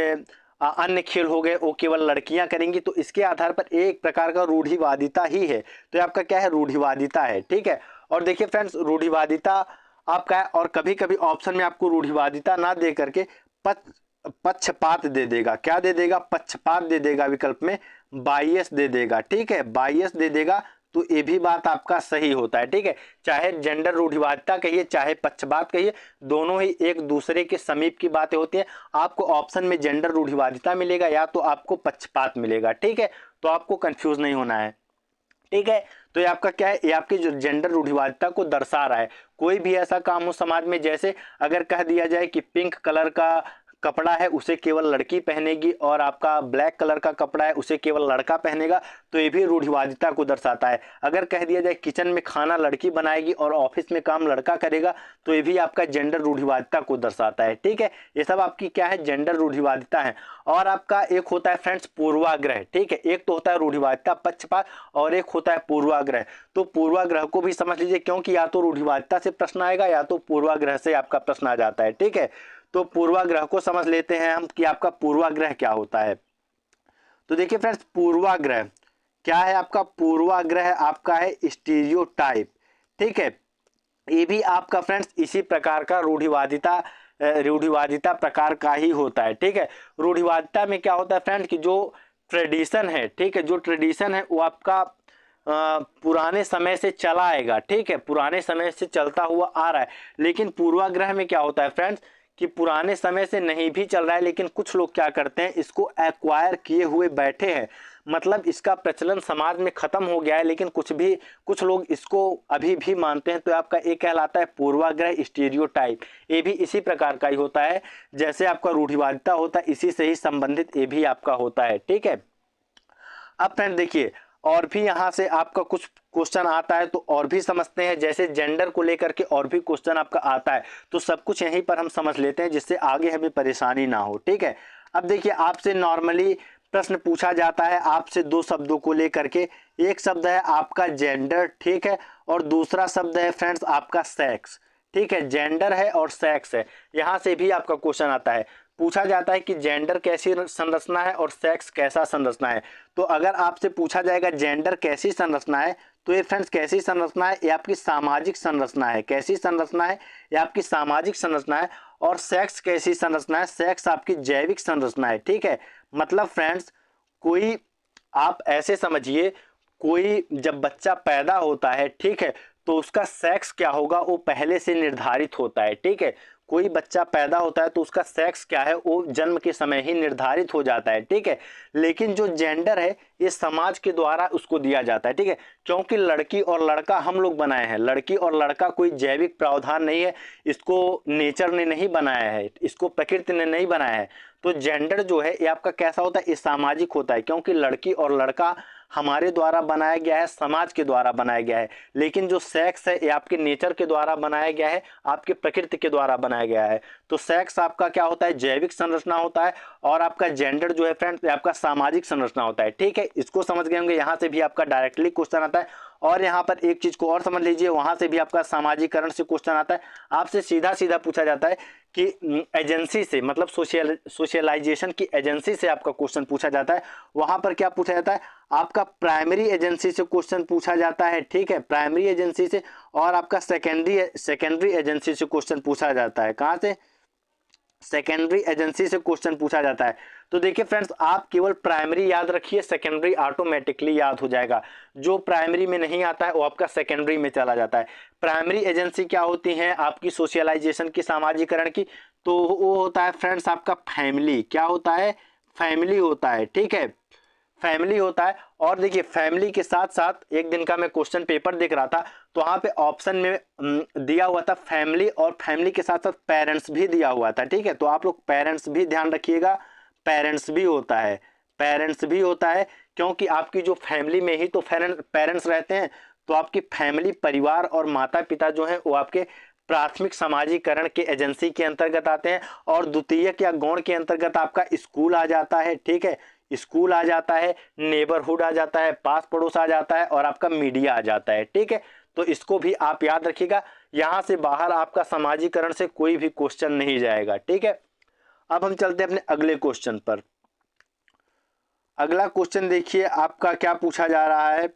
अन्य खेल हो गए वो केवल लड़कियां करेंगी। तो इसके आधार पर एक प्रकार का रूढ़िवादिता ही है। तो आपका क्या है, रूढ़िवादिता है, ठीक है। और देखिए फ्रेंड्स, रूढ़िवादिता आपका है, और कभी कभी ऑप्शन में आपको रूढ़िवादिता ना दे करके पक्षपात दे देगा। क्या दे देगा, पक्षपात दे देगा, विकल्प में बायस दे देगा, ठीक है, बायस दे देगा। तो ये भी बात आपका सही होता है, ठीक है। चाहे जेंडर रूढ़िवादिता कहिए चाहे पक्षपात कहिए, दोनों ही एक दूसरे के समीप की बातें होती हैं। आपको ऑप्शन में जेंडर रूढ़िवादिता मिलेगा या तो आपको पक्षपात मिलेगा, ठीक है। तो आपको कंफ्यूज नहीं होना है, ठीक है। तो ये आपका क्या है, ये आपकी जो जेंडर रूढ़िवादिता को दर्शा रहा है। कोई भी ऐसा काम हो समाज में, जैसे अगर कह दिया जाए कि पिंक कलर का कपड़ा है उसे केवल लड़की पहनेगी, और आपका ब्लैक कलर का कपड़ा है उसे केवल लड़का पहनेगा, तो ये भी रूढ़िवादिता को दर्शाता है। अगर कह दिया जाए किचन में खाना लड़की बनाएगी और ऑफिस में काम लड़का करेगा, तो ये भी आपका जेंडर रूढ़िवादिता को दर्शाता है, ठीक है। ये सब आपकी क्या है, जेंडर रूढ़िवादिता है। और आपका एक होता है फ्रेंड्स पूर्वाग्रह, ठीक है। एक तो होता है रूढ़िवादिता पक्षपात, और एक होता है पूर्वाग्रह। तो पूर्वाग्रह को भी समझ लीजिए, क्योंकि या तो रूढ़िवादिता से प्रश्न आएगा या तो पूर्वाग्रह से आपका प्रश्न आ जाता है, ठीक है। तो पूर्वाग्रह को समझ लेते हैं हम कि आपका पूर्वाग्रह क्या होता है। तो देखिए फ्रेंड्स, पूर्वाग्रह क्या है, आपका पूर्वाग्रह आपका है स्टीरियोटाइप, ठीक है। ये भी आपका फ्रेंड्स इसी प्रकार का रूढ़िवादिता प्रकार का ही होता है, ठीक है। रूढ़िवादिता में क्या होता है फ्रेंड्स कि जो ट्रेडिशन है, ठीक है, जो ट्रेडिशन है वो आपका पुराने समय से चला आएगा, ठीक है, पुराने समय से चलता हुआ आ रहा है। लेकिन पूर्वाग्रह में क्या होता है फ्रेंड्स कि पुराने समय से नहीं भी चल रहा है, लेकिन कुछ लोग क्या करते हैं, इसको एक्वायर किए हुए बैठे हैं। मतलब इसका प्रचलन समाज में खत्म हो गया है, लेकिन कुछ लोग इसको अभी भी मानते हैं। तो आपका ये कहलाता है पूर्वाग्रह स्टीरियोटाइप। ये भी इसी प्रकार का ही होता है, जैसे आपका रूढ़िवादिता होता है, इसी से ही संबंधित ये भी आपका होता है, ठीक है। अब फ्रेंड देखिए, और भी यहाँ से आपका कुछ क्वेश्चन आता है, तो और भी समझते हैं। जैसे जेंडर को लेकर के और भी क्वेश्चन आपका आता है, तो सब कुछ यहीं पर हम समझ लेते हैं, जिससे आगे हमें परेशानी ना हो, ठीक है। अब देखिए, आपसे नॉर्मली प्रश्न पूछा जाता है आपसे दो शब्दों को लेकर के। एक शब्द है आपका जेंडर, ठीक है, और दूसरा शब्द है फ्रेंड्स आपका सेक्स, ठीक है। जेंडर है और सेक्स है, यहाँ से भी आपका क्वेश्चन आता है। पूछा जाता है कि जेंडर कैसी संरचना है और सेक्स कैसा संरचना है। तो अगर आपसे पूछा जाएगा जेंडर कैसी संरचना है, तो ये फ्रेंड्स कैसी संरचना है, ये आपकी सामाजिक संरचना है। कैसी संरचना है, ये आपकी सामाजिक संरचना है। और सेक्स कैसी संरचना है, सेक्स आपकी जैविक संरचना है, ठीक है। मतलब फ्रेंड्स, कोई आप ऐसे समझिए, कोई जब बच्चा पैदा होता है, ठीक है, तो उसका सेक्स क्या होगा वो पहले से निर्धारित होता है, ठीक है। कोई बच्चा पैदा होता है तो उसका सेक्स क्या है वो जन्म के समय ही निर्धारित हो जाता है, ठीक है। लेकिन जो जेंडर है ये समाज के द्वारा उसको दिया जाता है, ठीक है। क्योंकि लड़की और लड़का हम लोग बनाए हैं, लड़की और लड़का कोई जैविक प्रावधान नहीं है, इसको नेचर ने नहीं बनाया है, इसको प्रकृति ने नहीं बनाया है। तो जेंडर जो है ये आपका कैसा होता है, ये सामाजिक होता है, क्योंकि लड़की और लड़का हमारे द्वारा बनाया गया है, समाज के द्वारा बनाया गया है। लेकिन जो सेक्स है ये आपके नेचर के द्वारा बनाया गया है, आपके प्रकृति के द्वारा बनाया गया है। तो सेक्स आपका क्या होता है, जैविक संरचना होता है, और आपका जेंडर जो है फ्रेंड्स आपका सामाजिक संरचना होता है, ठीक है। इसको समझ गए होंगे, यहाँ से भी आपका डायरेक्टली क्वेश्चन आता है। और यहाँ पर एक चीज को और समझ लीजिए, वहां से भी आपका सामाजिकरण से क्वेश्चन आता है। आपसे सीधा सीधा पूछा जाता है कि एजेंसी से, मतलब सोशलाइजेशन की एजेंसी से आपका क्वेश्चन पूछा जाता है। वहां पर क्या पूछा जाता है, आपका प्राइमरी एजेंसी से क्वेश्चन पूछा जाता है, ठीक है, प्राइमरी एजेंसी से। और आपका सेकेंडरी एजेंसी से क्वेश्चन पूछा जाता है, कहां से, सेकेंडरी एजेंसी से क्वेश्चन पूछा जाता है। तो देखिए फ्रेंड्स, आप केवल प्राइमरी याद रखिए, सेकेंडरी ऑटोमेटिकली याद हो जाएगा। जो प्राइमरी में नहीं आता है वो आपका सेकेंडरी में चला जाता है। प्राइमरी एजेंसी क्या होती है आपकी, सोशलाइजेशन की, सामाजिकरण की। तो वो होता है फ्रेंड्स आपका फैमिली। क्या होता है? फैमिली होता है, ठीक है, फैमिली होता है। और देखिए फैमिली के साथ साथ एक दिन का मैं क्वेश्चन पेपर देख रहा था, तो वहाँ पे ऑप्शन में दिया हुआ था फैमिली, और फैमिली के साथ साथ पेरेंट्स भी दिया हुआ था, ठीक है। तो आप लोग पेरेंट्स भी ध्यान रखिएगा, पेरेंट्स भी होता है, पेरेंट्स भी होता है, क्योंकि आपकी जो फैमिली में ही तो पेरेंट्स रहते हैं। तो आपकी फैमिली, परिवार और माता पिता जो है वो आपके प्राथमिक समाजीकरण के एजेंसी के अंतर्गत आते हैं। और द्वितीयक या गौण के अंतर्गत आपका स्कूल आ जाता है, ठीक है, स्कूल आ जाता है, नेबरहुड आ जाता है, पास पड़ोस आ जाता है, और आपका मीडिया आ जाता है, ठीक है। तो इसको भी आप याद रखिएगा, यहां से बाहर आपका समाजीकरण से कोई भी क्वेश्चन नहीं जाएगा, ठीक है। अब हम चलते हैं अपने अगले क्वेश्चन पर। अगला क्वेश्चन देखिए आपका क्या पूछा जा रहा है।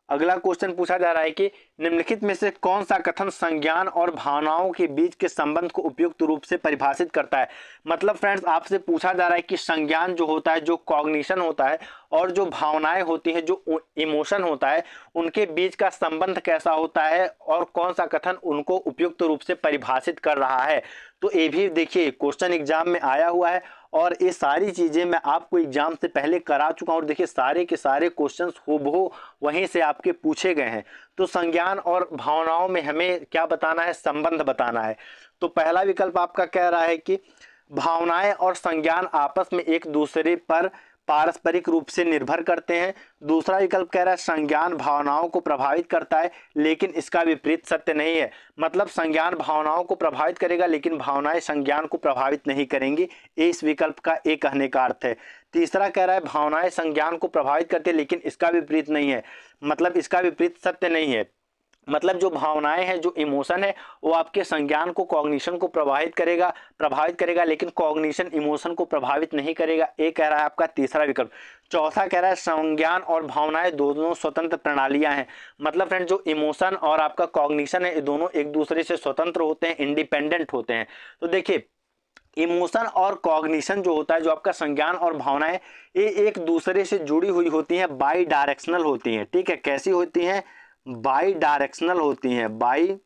अगला क्वेश्चन पूछा जा रहा है कि निम्नलिखित में से कौन सा कथन संज्ञान और भावनाओं के बीच के संबंध को उपयुक्त रूप से परिभाषित करता है। मतलब फ्रेंड्स, आपसे पूछा जा रहा है कि संज्ञान जो होता है, जो कॉग्निशन होता है, और जो भावनाएं होती हैं, जो इमोशन होता है, उनके बीच का संबंध कैसा होता है, और कौन सा कथन उनको उपयुक्त रूप से परिभाषित कर रहा है। तो ये भी देखिए क्वेश्चन एग्जाम में आया हुआ है, और ये सारी चीजें मैं आपको एग्जाम से पहले करा चुका हूं। और देखिए सारे के सारे क्वेश्चंस हूबहू वहीं से आपके पूछे गए हैं। तो संज्ञान और भावनाओं में हमें क्या बताना है, संबंध बताना है। तो पहला विकल्प आपका कह रहा है कि भावनाएं और संज्ञान आपस में एक दूसरे पर पारस्परिक रूप से निर्भर करते हैं। दूसरा विकल्प कह रहा है संज्ञान भावनाओं को प्रभावित करता है, लेकिन इसका विपरीत सत्य नहीं है। मतलब संज्ञान भावनाओं को प्रभावित करेगा, लेकिन भावनाएं संज्ञान को प्रभावित नहीं करेंगी। इस विकल्प का एक कहने का अर्थ है। तीसरा कह रहा है भावनाएं संज्ञान को प्रभावित करती है, लेकिन इसका विपरीत नहीं है। मतलब इसका विपरीत सत्य नहीं है। मतलब जो भावनाएं हैं, जो इमोशन है, वो आपके संज्ञान को, कॉग्निशन को प्रभावित करेगा, लेकिन कॉग्निशन इमोशन को प्रभावित नहीं करेगा। ये कह रहा है आपका तीसरा विकल्प। चौथा कह रहा है संज्ञान और भावनाएं दोनों स्वतंत्र प्रणालियां हैं। मतलब फ्रेंड, जो इमोशन और आपका कॉग्निशन है, ये दोनों एक दूसरे से स्वतंत्र होते हैं, इंडिपेंडेंट होते हैं। तो देखिए इमोशन और कॉग्निशन जो होता है, जो आपका संज्ञान और भावनाएं, ये एक दूसरे से जुड़ी हुई होती हैं, बाई डायरेक्शनल होती हैं, ठीक है। कैसी होती हैं? बाई डायरेक्शनल होती हैं, बाई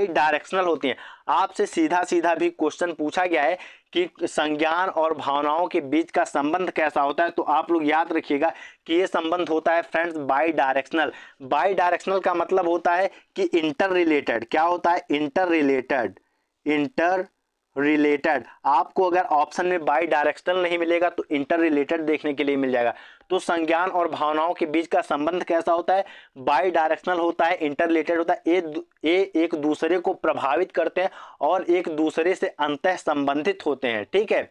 डायरेक्शनल होती हैं। आपसे सीधा सीधा भी क्वेश्चन पूछा गया है कि संज्ञान और भावनाओं के बीच का संबंध कैसा होता है, तो आप लोग याद रखिएगा कि ये संबंध होता है friends by directional. By directional का मतलब होता है कि इंटर रिलेटेड। क्या होता है? Inter related, inter related. आपको अगर ऑप्शन में बाई डायरेक्शनल नहीं मिलेगा तो इंटर रिलेटेड देखने के लिए मिल जाएगा। तो संज्ञान और भावनाओं के बीच का संबंध कैसा होता है? बाई डायरेक्शनल होता है, इंटर रिलेटेड होता है। ये एक दूसरे को प्रभावित करते हैं और एक दूसरे से अंतः संबंधित होते हैं, ठीक है।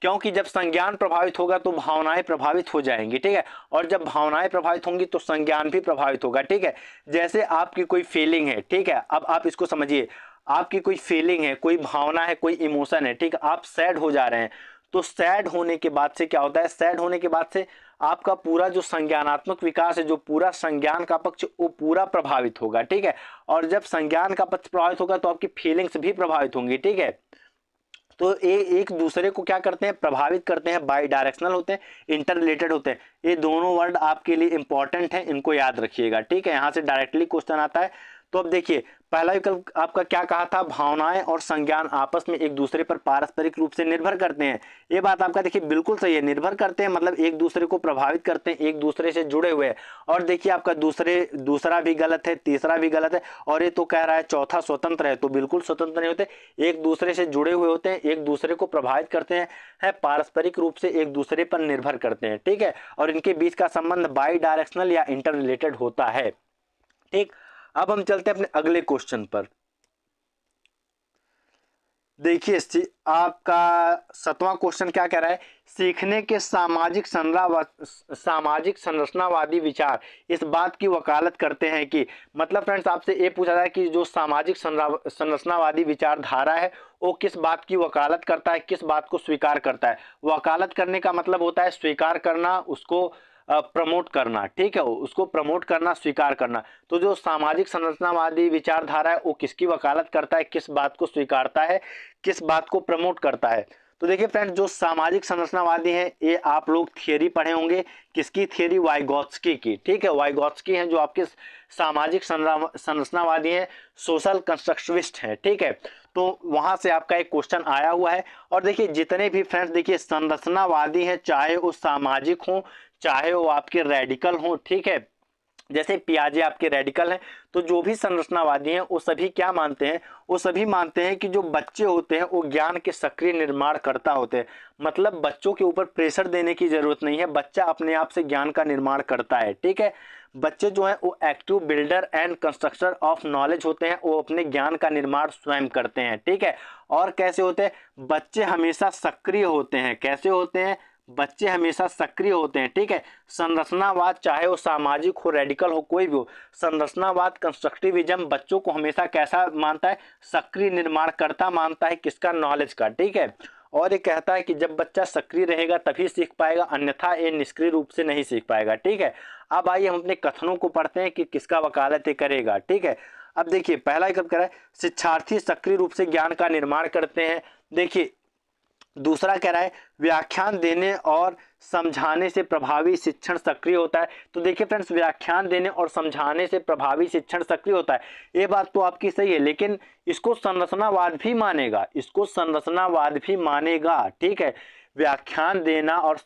क्योंकि जब संज्ञान प्रभावित होगा तो भावनाएं प्रभावित हो जाएंगी, ठीक है। और जब भावनाएं प्रभावित होंगी तो संज्ञान भी प्रभावित होगा, ठीक है। जैसे आपकी कोई फीलिंग है, ठीक है, अब आप इसको समझिए। आपकी कोई फीलिंग है, कोई भावना है, कोई इमोशन है, ठीक है, आप सैड हो जा रहे हैं। तो सैड होने के बाद से क्या होता है? सैड होने के बाद से आपका पूरा जो संज्ञानात्मक विकास है, जो पूरा संज्ञान का पक्ष, वो पूरा प्रभावित होगा, ठीक है। और जब संज्ञान का पक्ष प्रभावित होगा तो आपकी फीलिंग्स भी प्रभावित होंगी, ठीक है। तो ये एक दूसरे को क्या करते हैं? प्रभावित करते हैं, बाई डायरेक्शनल होते हैं, इंटर रिलेटेड होते हैं। ये दोनों वर्ड आपके लिए इंपॉर्टेंट हैं, इनको याद रखिएगा, ठीक है। यहाँ से डायरेक्टली क्वेश्चन आता है। तो अब देखिए पहला विकल्प आपका क्या कहा था? भावनाएं और संज्ञान आपस में एक दूसरे पर पारस्परिक रूप से निर्भर करते हैं। ये बात आपका देखिए बिल्कुल सही है, निर्भर करते हैं मतलब एक दूसरे को प्रभावित करते हैं, एक दूसरे से जुड़े हुए हैं। और देखिए आपका दूसरा भी गलत है, तीसरा भी गलत है, और ये तो कह रहा है चौथा स्वतंत्र है। तो बिल्कुल स्वतंत्र नहीं होते, एक दूसरे से जुड़े हुए होते हैं, एक दूसरे को प्रभावित करते हैं, पारस्परिक रूप से एक दूसरे पर निर्भर करते हैं, ठीक है। और इनके बीच का संबंध बाई डायरेक्शनल या इंटर रिलेटेड होता है, ठीक। अब हम चलते हैं अपने अगले क्वेश्चन पर। देखिए आपका 7वां क्वेश्चन क्या कह रहा है? सीखने के सामाजिक संरचनावादी विचार इस बात की वकालत करते हैं कि, मतलब फ्रेंड्स आपसे ये पूछा जाए कि जो सामाजिक संरचनावादी विचारधारा है वो किस बात की वकालत करता है, किस बात को स्वीकार करता है। वकालत करने का मतलब होता है स्वीकार करना, उसको प्रमोट करना, ठीक है, उसको प्रमोट करना, स्वीकार करना। तो जो सामाजिक संरचनावादी विचारधारा है वो किसकी वकालत करता है, किस बात को स्वीकारता है, किस बात को प्रमोट करता है। तो देखिए फ्रेंड्स, जो सामाजिक संरचनावादी हैं ये आप लोग थियरी पढ़े होंगे, किसकी थियरी, वाइगॉत्स्की की, ठीक है, वाइगॉत्स्की हैं जो आपके सामाजिक संरचनावादी हैं, सोशल कंस्ट्रक्टिविस्ट हैं, ठीक है। तो वहां से आपका एक क्वेश्चन आया हुआ है। और देखिए जितने भी फ्रेंड्स देखिए संरचनावादी हैं, चाहे वो सामाजिक हों, चाहे वो आपके रेडिकल हों, ठीक है, जैसे पियाजे आपके रेडिकल हैं, तो जो भी संरचनावादी हैं वो सभी क्या मानते हैं, वो सभी मानते हैं कि जो बच्चे होते हैं वो ज्ञान के सक्रिय निर्माण करता होते हैं। मतलब बच्चों के ऊपर प्रेशर देने की जरूरत नहीं है, बच्चा अपने आप से ज्ञान का निर्माण करता है, ठीक है। बच्चे जो हैं वो active builder and constructor of knowledge होते हैं, वो अपने ज्ञान का निर्माण स्वयं करते हैं, ठीक है। और कैसे होते हैं, बच्चे हमेशा सक्रिय होते हैं, कैसे होते हैं, बच्चे हमेशा सक्रिय होते हैं, ठीक है। संरचनावाद चाहे वो सामाजिक हो, रेडिकल हो, कोई भी हो, संरचनावाद कंस्ट्रक्टिविज्म बच्चों को हमेशा कैसा मानता है, सक्रिय निर्माणकर्ता मानता है, किसका, नॉलेज का, ठीक है। और ये कहता है कि जब बच्चा सक्रिय रहेगा तभी सीख पाएगा, अन्यथा ये निष्क्रिय रूप से नहीं सीख पाएगा, ठीक है। अब आइए हम अपने कथनों को पढ़ते हैं कि किसका वकालत ये करेगा, ठीक है। अब देखिए पहला कब कह रहा है, शिक्षार्थी सक्रिय रूप से ज्ञान का निर्माण करते हैं। देखिए दूसरा कह रहा है व्याख्यान देने और समझाने से प्रभावी शिक्षण सक्रिय होता है। तो देखिए फ्रेंड्स, व्याख्यान देने और समझाने से प्रभावी शिक्षण सक्रिय होता है, ये बात तो आपकी सही है, लेकिन इसको संरचनावाद भी मानेगा, इसको संरचनावाद भी मानेगा, ठीक है। व्याख्यान देना और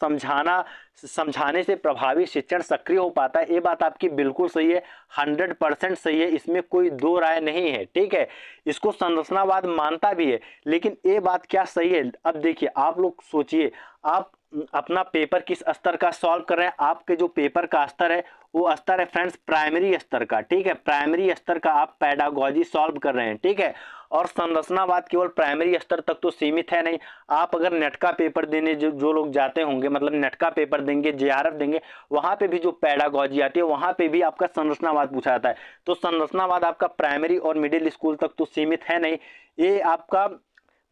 समझाने से प्रभावी शिक्षण सक्रिय हो पाता है, ये बात आपकी बिल्कुल सही है, 100% सही है, इसमें कोई दो राय नहीं है, ठीक है। इसको संरचनावाद मानता भी है, लेकिन ये बात क्या सही है। अब देखिए आप लोग सोचिए, आप अपना पेपर किस स्तर का सॉल्व कर रहे हैं, आपके जो पेपर का स्तर है वो स्तर है फ्रेंड्स प्राइमरी स्तर का, ठीक है, प्राइमरी स्तर का आप पेडागोजी सॉल्व कर रहे हैं, ठीक है। और संरचनावाद केवल प्राइमरी स्तर तक तो सीमित है नहीं, आप अगर नेट का पेपर देने जो लोग जाते होंगे, मतलब नेट का पेपर देंगे, जेआरएफ देंगे, वहां पे भी जो पेडागोजी आती है वहां पे भी आपका संरचनावाद पूछा जाता है। तो संरचनावाद आपका प्राइमरी और मिडिल स्कूल तक तो सीमित है नहीं, ये आपका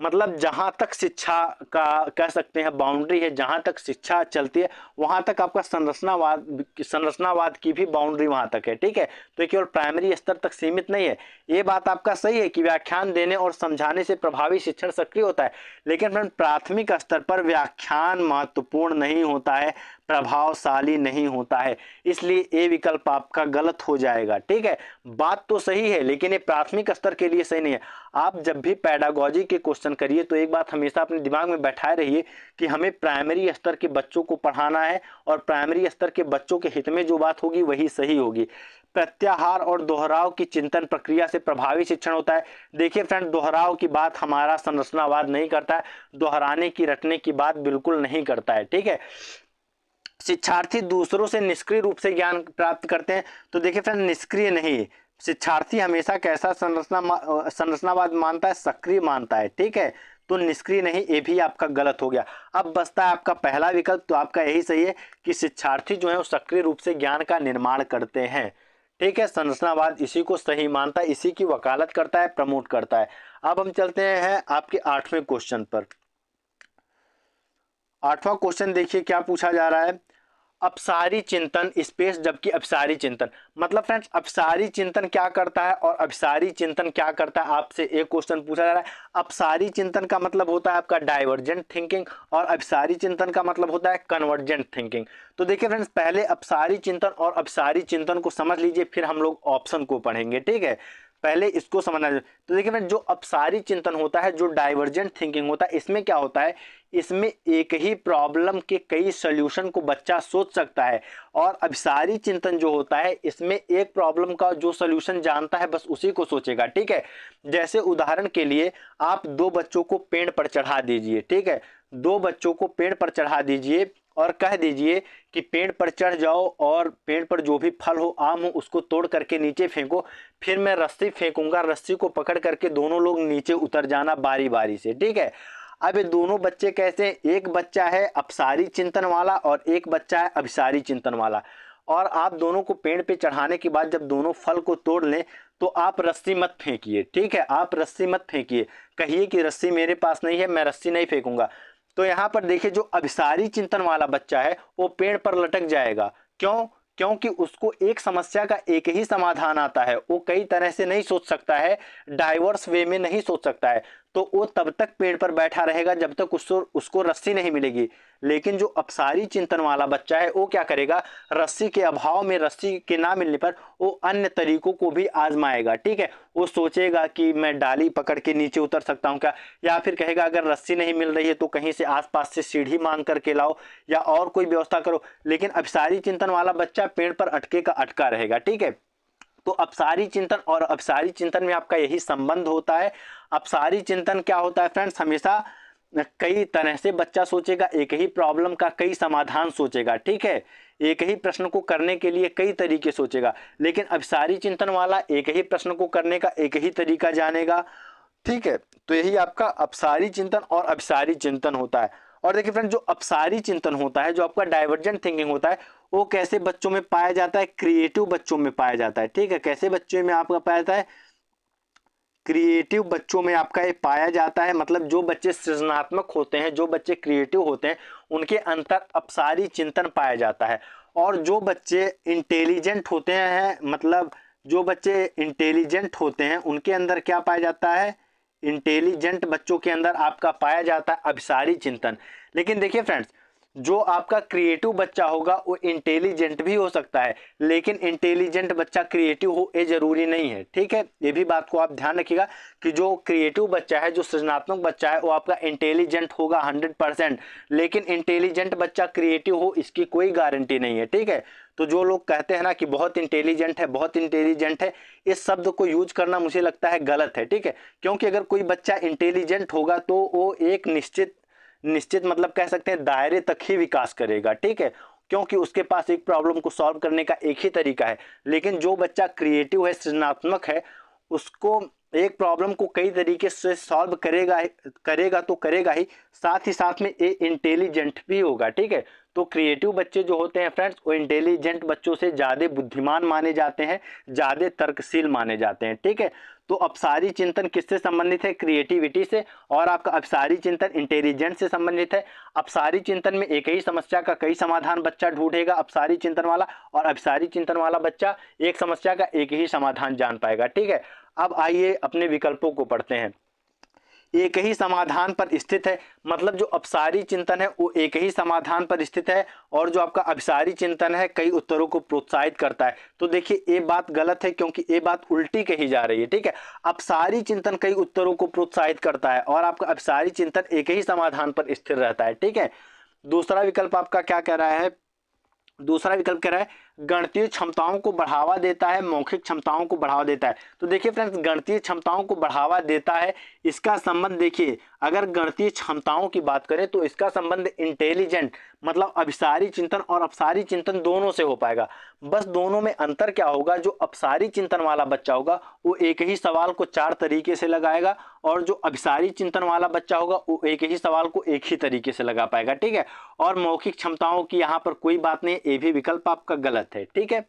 मतलब जहां तक शिक्षा का कह सकते हैं बाउंड्री है, जहां तक शिक्षा चलती है वहां तक आपका संरचनावाद की भी बाउंड्री वहां तक है, ठीक है। तो ये केवल प्राइमरी स्तर तक सीमित नहीं है, ये बात आपका सही है कि व्याख्यान देने और समझाने से प्रभावी शिक्षण सक्रिय होता है, लेकिन फ्रेंड प्राथमिक स्तर पर व्याख्यान महत्वपूर्ण नहीं होता है, प्रभावशाली नहीं होता है, इसलिए ये विकल्प आपका गलत हो जाएगा, ठीक है। बात तो सही है लेकिन ये प्राथमिक स्तर के लिए सही नहीं है। आप जब भी पेडागोजी के क्वेश्चन करिए तो एक बात हमेशा अपने दिमाग में बैठाए रहिए कि हमें प्राइमरी स्तर के बच्चों को पढ़ाना है और प्राइमरी स्तर के बच्चों के हित में जो बात होगी वही सही होगी। प्रत्याहार और दोहराव की चिंतन प्रक्रिया से प्रभावी शिक्षण होता है। देखिए फ्रेंड, दोहराव की बात हमारा संरचनावाद नहीं करता है, दोहराने की रटने की बात बिल्कुल नहीं करता है, ठीक है। शिक्षार्थी दूसरों से निष्क्रिय रूप से ज्ञान प्राप्त करते हैं। तो देखिए फ्रेंड, निष्क्रिय नहीं, शिक्षार्थी हमेशा कैसा संरचनावाद मानता है, सक्रिय मानता है, ठीक है। तो निष्क्रिय नहीं, ये भी आपका गलत हो गया। अब बचता है आपका पहला विकल्प, तो आपका यही सही है कि शिक्षार्थी जो है वो सक्रिय रूप से ज्ञान का निर्माण करते हैं, ठीक है। संरचनावाद इसी को सही मानता है, इसी की वकालत करता है, प्रमोट करता है। अब हम चलते हैं आपके 8वें क्वेश्चन पर। 8वां क्वेश्चन देखिए क्या पूछा जा रहा है, अपसारी चिंतन स्पेस जबकि अभिसारी चिंतन। मतलब फ्रेंड्स, अपसारी चिंतन क्या करता है और अभिसारी चिंतन क्या करता है, आपसे एक क्वेश्चन पूछा जा रहा है। अपसारी चिंतन का मतलब होता है आपका डाइवर्जेंट थिंकिंग और अभिसारी चिंतन का मतलब होता है कन्वर्जेंट थिंकिंग। तो देखिए फ्रेंड्स, पहले अपसारी चिंतन और अभिसारी चिंतन को समझ लीजिए, फिर हम लोग ऑप्शन को पढ़ेंगे, ठीक है। पहले इसको समझना है। तो देखिए फ्रेंड, जो अपसारी चिंतन होता है, जो डाइवर्जेंट थिंकिंग होता है, इसमें क्या होता है, इसमें एक ही प्रॉब्लम के कई सॉल्यूशन को बच्चा सोच सकता है। और अभिसारी चिंतन जो होता है, इसमें एक प्रॉब्लम का जो सॉल्यूशन जानता है बस उसी को सोचेगा, ठीक है। जैसे उदाहरण के लिए आप दो बच्चों को पेड़ पर चढ़ा दीजिए, ठीक है, दो बच्चों को पेड़ पर चढ़ा दीजिए और कह दीजिए कि पेड़ पर चढ़ जाओ और पेड़ पर जो भी फल हो, आम हो, उसको तोड़ करके नीचे फेंको, फिर मैं रस्सी फेंकूंगा, रस्सी को पकड़ करके दोनों लोग नीचे उतर जाना बारी बारी से, ठीक है। अब ये दोनों बच्चे कैसे हैं, एक बच्चा है अपसारी चिंतन वाला और एक बच्चा है अभिसारी चिंतन वाला। और आप दोनों को पेड़ पे चढ़ाने के बाद जब दोनों फल को तोड़ लें तो आप रस्सी मत फेंकिए, ठीक है, आप रस्सी मत फेंकिए, कहिए कि रस्सी मेरे पास नहीं है, मैं रस्सी नहीं फेंकूंगा। तो यहाँ पर देखिए जो अभिसारी चिंतन वाला बच्चा है वो पेड़ पर लटक जाएगा। क्यों? क्योंकि उसको एक समस्या का एक ही समाधान आता है, वो कई तरह से नहीं सोच सकता है, डाइवर्स वे में नहीं सोच सकता है। तो वो तब तक पेड़ पर बैठा रहेगा जब तक उसको रस्सी नहीं मिलेगी। लेकिन जो अपसारी चिंतन वाला बच्चा है वो क्या करेगा, रस्सी के अभाव में, रस्सी के ना मिलने पर वो अन्य तरीकों को भी आजमाएगा। ठीक है, वो सोचेगा कि मैं डाली पकड़ के नीचे उतर सकता हूँ क्या, या फिर कहेगा अगर रस्सी नहीं मिल रही है तो कहीं से आसपास से सीढ़ी मांग करके लाओ या और कोई व्यवस्था करो। लेकिन अपसारी चिंतन वाला बच्चा पेड़ पर अटके का अटका रहेगा। ठीक है, तो अपसारी चिंतन और अपसारी चिंतन में आपका यही संबंध होता है। अपसारी चिंतन क्या होता है फ्रेंड्स, हमेशा कई तरह से बच्चा सोचेगा, एक ही प्रॉब्लम का कई समाधान सोचेगा। ठीक है, एक ही प्रश्न को करने के लिए कई तरीके सोचेगा। लेकिन अपसारी चिंतन वाला एक ही प्रश्न को करने का एक ही तरीका जानेगा। ठीक है, तो यही आपका अपसारी चिंतन और अपसारी चिंतन होता है। और देखिए फ्रेंड, जो अपसारी चिंतन होता है, जो आपका डाइवर्जेंट थिंकिंग होता है, वो कैसे बच्चों में पाया जाता है, क्रिएटिव बच्चों में पाया जाता है। ठीक है, कैसे बच्चों में आपका पाया जाता है, क्रिएटिव बच्चों में आपका ये पाया जाता है। मतलब जो बच्चे सृजनात्मक होते हैं, जो बच्चे क्रिएटिव होते हैं, उनके अंतर अपसारी चिंतन पाया जाता है। और जो बच्चे इंटेलिजेंट होते हैं, मतलब जो बच्चे इंटेलिजेंट होते हैं, उनके अंदर क्या पाया जाता है, इंटेलिजेंट बच्चों के अंदर आपका पाया जाता है अपसारी चिंतन। लेकिन देखिए फ्रेंड्स, जो आपका क्रिएटिव बच्चा होगा वो इंटेलिजेंट भी हो सकता है, लेकिन इंटेलिजेंट बच्चा क्रिएटिव हो ये जरूरी नहीं है। ठीक है, ये भी बात को आप ध्यान रखिएगा कि जो क्रिएटिव बच्चा है, जो सृजनात्मक बच्चा है, वो आपका इंटेलिजेंट होगा 100%, लेकिन इंटेलिजेंट बच्चा क्रिएटिव हो इसकी कोई गारंटी नहीं है। ठीक है, तो जो लोग कहते हैं ना कि बहुत इंटेलिजेंट है, बहुत इंटेलिजेंट है, इस शब्द को यूज करना मुझे लगता है गलत है। ठीक है, क्योंकि अगर कोई बच्चा इंटेलिजेंट होगा तो वो एक निश्चित मतलब कह सकते हैं दायरे तक ही विकास करेगा। ठीक है, क्योंकि उसके पास एक प्रॉब्लम को सॉल्व करने का एक ही तरीका है। लेकिन जो बच्चा क्रिएटिव है, सृजनात्मक है, उसको एक प्रॉब्लम को कई तरीके से सॉल्व करेगा तो करेगा ही, साथ ही साथ में ये इंटेलिजेंट भी होगा। ठीक है, तो क्रिएटिव बच्चे जो होते हैं फ्रेंड्स, वो इंटेलिजेंट बच्चों से ज़्यादा बुद्धिमान माने जाते हैं, ज़्यादा तर्कशील माने जाते हैं। ठीक है, तो अपसारी चिंतन किससे संबंधित है, क्रिएटिविटी से, और आपका अपसारी चिंतन इंटेलिजेंस से संबंधित है। अपसारी चिंतन में एक ही समस्या का कई समाधान बच्चा ढूंढेगा, अपसारी चिंतन वाला, और अपसारी चिंतन वाला बच्चा एक समस्या का एक ही समाधान जान पाएगा। ठीक है, अब आइए अपने विकल्पों को पढ़ते हैं। एक ही समाधान पर स्थित है, मतलब जो अपसारी चिंतन है वो एक ही समाधान पर स्थित है, और जो आपका अभिसारी चिंतन है कई उत्तरों को प्रोत्साहित करता है। तो देखिए ये बात गलत है, क्योंकि ये बात उल्टी कही जा रही है। ठीक है, अपसारी चिंतन कई उत्तरों को प्रोत्साहित करता है और आपका अभिसारी चिंतन एक ही समाधान पर स्थिर रहता है। ठीक है, दूसरा विकल्प आपका क्या कह रहा है, दूसरा विकल्प कह रहा है गणितीय क्षमताओं को बढ़ावा देता है, मौखिक क्षमताओं को बढ़ावा देता है। तो देखिए फ्रेंड्स, गणितीय क्षमताओं को बढ़ावा देता है, इसका संबंध देखिए, अगर गणितीय क्षमताओं की बात करें तो इसका संबंध इंटेलिजेंट मतलब अभिसारी चिंतन और अपसारी चिंतन दोनों से हो पाएगा। बस दोनों में अंतर क्या होगा, जो अपसारी चिंतन वाला बच्चा होगा वो एक ही सवाल को 4 तरीके से लगाएगा, और जो अभिसारी चिंतन वाला बच्चा होगा वो एक ही सवाल को एक ही तरीके से लगा पाएगा। ठीक है, और मौखिक क्षमताओं की यहाँ पर कोई बात नहीं, ये भी विकल्प आपका गलत है। ठीक है,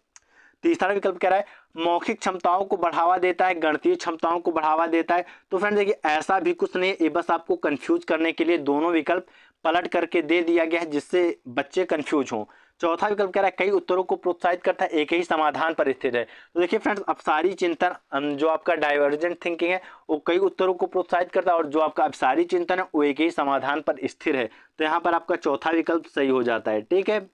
तीसरा विकल्प कह रहा है मौखिक क्षमताओं को बढ़ावा देता है, गणितीय क्षमताओं को बढ़ावा देता है। तो फ्रेंड देखिए ऐसा भी कुछ नहीं है, ये बस आपको कंफ्यूज करने के लिए दोनों विकल्प पलट करके दे दिया गया है जिससे बच्चे कंफ्यूज हों। चौथा विकल्प कह रहा है कई उत्तरों को प्रोत्साहित करता है, एक ही समाधान पर स्थित है। तो देखिए फ्रेंड्स, अपसारी चिंतन जो आपका डाइवर्जेंट थिंकिंग है वो कई उत्तरों को प्रोत्साहित करता है, और जो आपका अपसारी चिंतन है वो एक ही समाधान पर स्थिर है। तो यहाँ पर आपका चौथा विकल्प सही हो जाता है। ठीक है,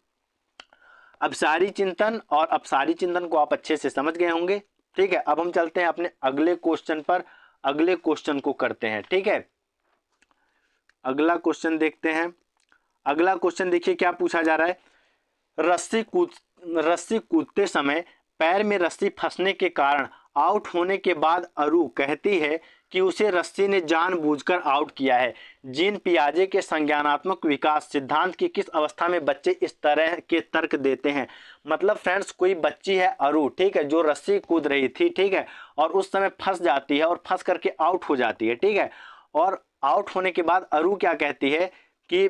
अपसारी चिंतन और अपसारी चिंतन को आप अच्छे से समझ गए होंगे। ठीक है, अब हम चलते हैं अपने अगले क्वेश्चन पर, अगले क्वेश्चन को करते हैं। ठीक है, अगला क्वेश्चन देखते हैं। अगला क्वेश्चन देखिए क्या पूछा जा रहा है, रस्सी कूदते समय पैर में रस्सी फंसने के कारण आउट होने के बाद अरु कहती है कि उसे रस्सी ने जानबूझकर आउट किया है। जीन पियाजे के संज्ञानात्मक विकास सिद्धांत की किस अवस्था में बच्चे इस तरह के तर्क देते हैं। मतलब फ्रेंड्स, कोई बच्ची है अरु, ठीक है, जो रस्सी कूद रही थी, ठीक है, और उस समय फंस जाती है और फंस करके आउट हो जाती है। ठीक है, और आउट होने के बाद अरु क्या कहती है कि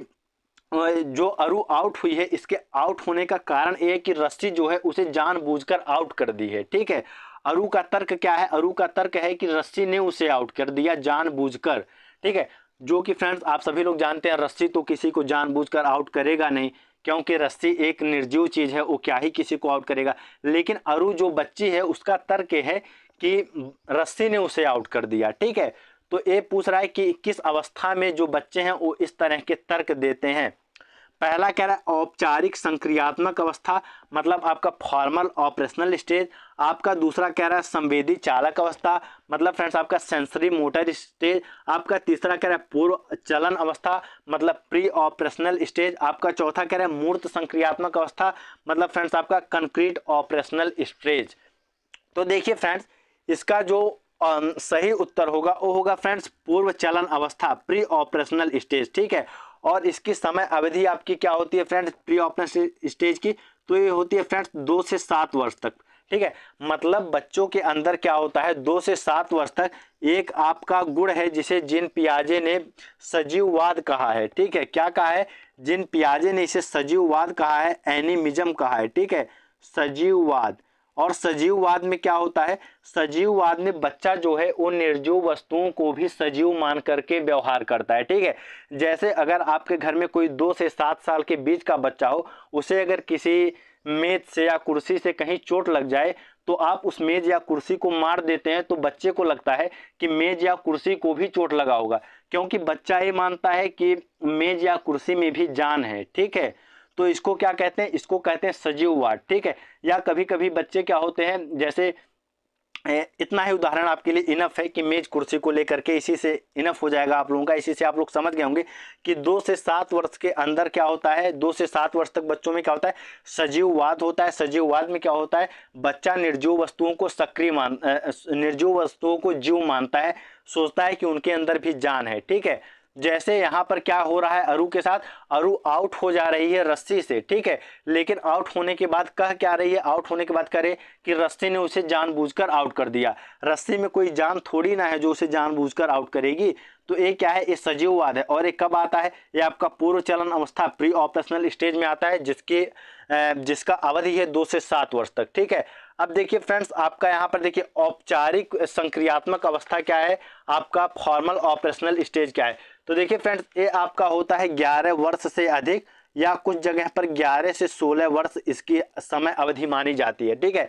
जो अरु आउट हुई है, इसके आउट होने का कारण ये है कि रस्सी जो है उसे जानबूझकर आउट कर दी है। ठीक है, अरु का तर्क क्या है, अरु का तर्क है कि रस्सी ने उसे आउट कर दिया जानबूझकर। ठीक है, जो कि फ्रेंड्स आप सभी लोग जानते हैं रस्सी तो किसी को जानबूझकर आउट करेगा नहीं, क्योंकि रस्सी एक निर्जीव चीज है, वो क्या ही किसी को आउट करेगा। लेकिन अरु जो बच्ची है उसका तर्क है कि रस्सी ने उसे आउट कर दिया। ठीक है, तो ये पूछ रहा है कि किस अवस्था में जो बच्चे हैं वो इस तरह के तर्क देते हैं। पहला कह रहा है औपचारिक संक्रियात्मक अवस्था, मतलब आपका फॉर्मल ऑपरेशनल स्टेज। आपका दूसरा कह रहा है संवेदी चालक अवस्था, मतलब फ्रेंड्स आपका सेंसरी मोटर स्टेज। आपका तीसरा कह रहा है पूर्व चलन अवस्था, मतलब प्री ऑपरेशनल स्टेज। आपका चौथा कह रहा है मूर्त संक्रियात्मक अवस्था, मतलब फ्रेंड्स आपका कंक्रीट ऑपरेशनल स्टेज। तो देखिए फ्रेंड्स, इसका जो सही उत्तर होगा वो होगा फ्रेंड्स पूर्व चलन अवस्था, प्री ऑपरेशनल स्टेज। ठीक है, और इसकी समय अवधि आपकी क्या होती है फ्रेंड्स प्री ऑपरेशनल स्टेज की, तो ये होती है फ्रेंड्स 2 से 7 वर्ष तक। ठीक है, मतलब बच्चों के अंदर क्या होता है 2 से 7 वर्ष तक एक आपका गुण है जिसे जीन पियाजे ने सजीववाद कहा है। ठीक है, क्या कहा है, जीन पियाजे ने इसे सजीववाद कहा है, एनिमिज्म कहा है। ठीक है, सजीववाद। और सजीववाद में क्या होता है, सजीववाद में बच्चा जो है वो निर्जीव वस्तुओं को भी सजीव मान करके व्यवहार करता है। ठीक है, जैसे अगर आपके घर में कोई 2 से 7 साल के बीच का बच्चा हो, उसे अगर किसी मेज से या कुर्सी से कहीं चोट लग जाए तो आप उस मेज या कुर्सी को मार देते हैं, तो बच्चे को लगता है कि मेज या कुर्सी को भी चोट लगा होगा, क्योंकि बच्चा ये मानता है कि मेज या कुर्सी में भी जान है। ठीक है, तो इसको क्या कहते हैं, इसको कहते हैं सजीववाद। ठीक है, या कभी कभी बच्चे क्या होते हैं, जैसे इतना ही उदाहरण आपके लिए इनफ है कि मेज कुर्सी को लेकर के, इसी से इनफ हो जाएगा आप लोगों का, इसी से आप लोग समझ गए होंगे कि 2 से 7 वर्ष के अंदर क्या होता है, 2 से 7 वर्ष तक बच्चों में क्या होता है, सजीववाद होता है। सजीववाद में क्या होता है, बच्चा निर्जीव वस्तुओं को निर्जीव वस्तुओं को जीव मानता है, सोचता है कि उनके अंदर भी जान है। ठीक है, जैसे यहाँ पर क्या हो रहा है अरु के साथ, अरु आउट हो जा रही है रस्सी से। ठीक है, लेकिन आउट होने के बाद कह क्या रही है, आउट होने के बाद कह रही कि रस्सी ने उसे जानबूझकर आउट कर दिया। रस्सी में कोई जान थोड़ी ना है जो उसे जानबूझकर आउट करेगी। तो ये क्या है, ये सजीववाद है। और ये कब आता है, ये आपका पूर्व चलन अवस्था प्री ऑपरेशनल स्टेज में आता है, जिसका अवधि है 2 से 7 वर्ष तक। ठीक है, अब देखिए फ्रेंड्स, आपका यहाँ पर देखिए औपचारिक संक्रियात्मक अवस्था क्या है, आपका फॉर्मल ऑपरेशनल स्टेज क्या है। तो देखिए फ्रेंड्स, ये आपका होता है 11 वर्ष से अधिक, या कुछ जगह पर 11 से 16 वर्ष इसकी समय अवधि मानी जाती है। ठीक है,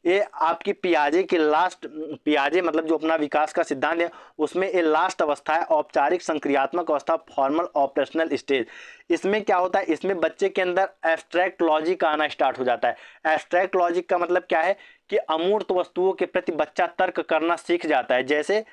ये आपकी पियाजे मतलब जो अपना विकास का सिद्धांत है उसमें ये लास्ट अवस्था है, औपचारिक संक्रियात्मक अवस्था, फॉर्मल ऑपरेशनल स्टेज। इसमें क्या होता है, इसमें बच्चे के अंदर एब्स्ट्रैक्ट लॉजिक आना स्टार्ट हो जाता है। एब्स्ट्रैक्ट लॉजिक का मतलब क्या है कि अमूर्त वस्तुओं के प्रति बच्चा तर्क करना सीख जाता है। जैसे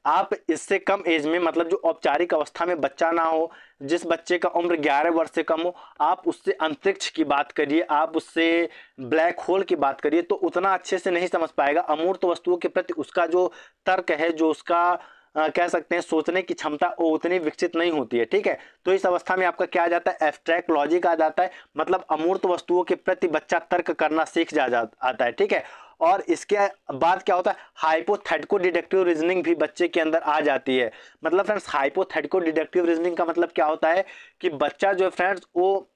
आप इससे कम एज में, मतलब जो औपचारिक अवस्था में बच्चा ना हो, जिस बच्चे का उम्र 11 वर्ष से कम हो, आप उससे अंतरिक्ष की बात करिए, आप उससे ब्लैक होल की बात करिए, तो उतना अच्छे से नहीं समझ पाएगा। अमूर्त वस्तुओं के प्रति उसका जो तर्क है, जो उसका कह सकते हैं सोचने की क्षमता, वो उतनी विकसित नहीं होती है। ठीक है, तो इस अवस्था में आपका क्या आ जाता है, एब्स्ट्रैक्ट लॉजिक आ जाता है, मतलब अमूर्त वस्तुओं के प्रति बच्चा तर्क करना सीख आता है। ठीक है, और इसके बाद क्या होता है, हाइपोथेटिको डिडक्टिव रीजनिंग भी बच्चे के अंदर आ जाती है। मतलब फ्रेंड्स, हाइपोथेटिको डिडक्टिव रीजनिंग का मतलब क्या होता है कि बच्चा जो है फ्रेंड्स वो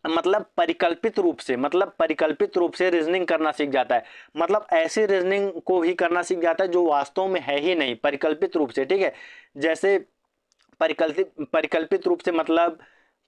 मतलब परिकल्पित रूप से रीजनिंग करना सीख जाता है। मतलब ऐसी रीजनिंग को भी करना सीख जाता है जो वास्तव में है ही नहीं, परिकल्पित रूप से। ठीक है, जैसे परिकल्पित रूप से मतलब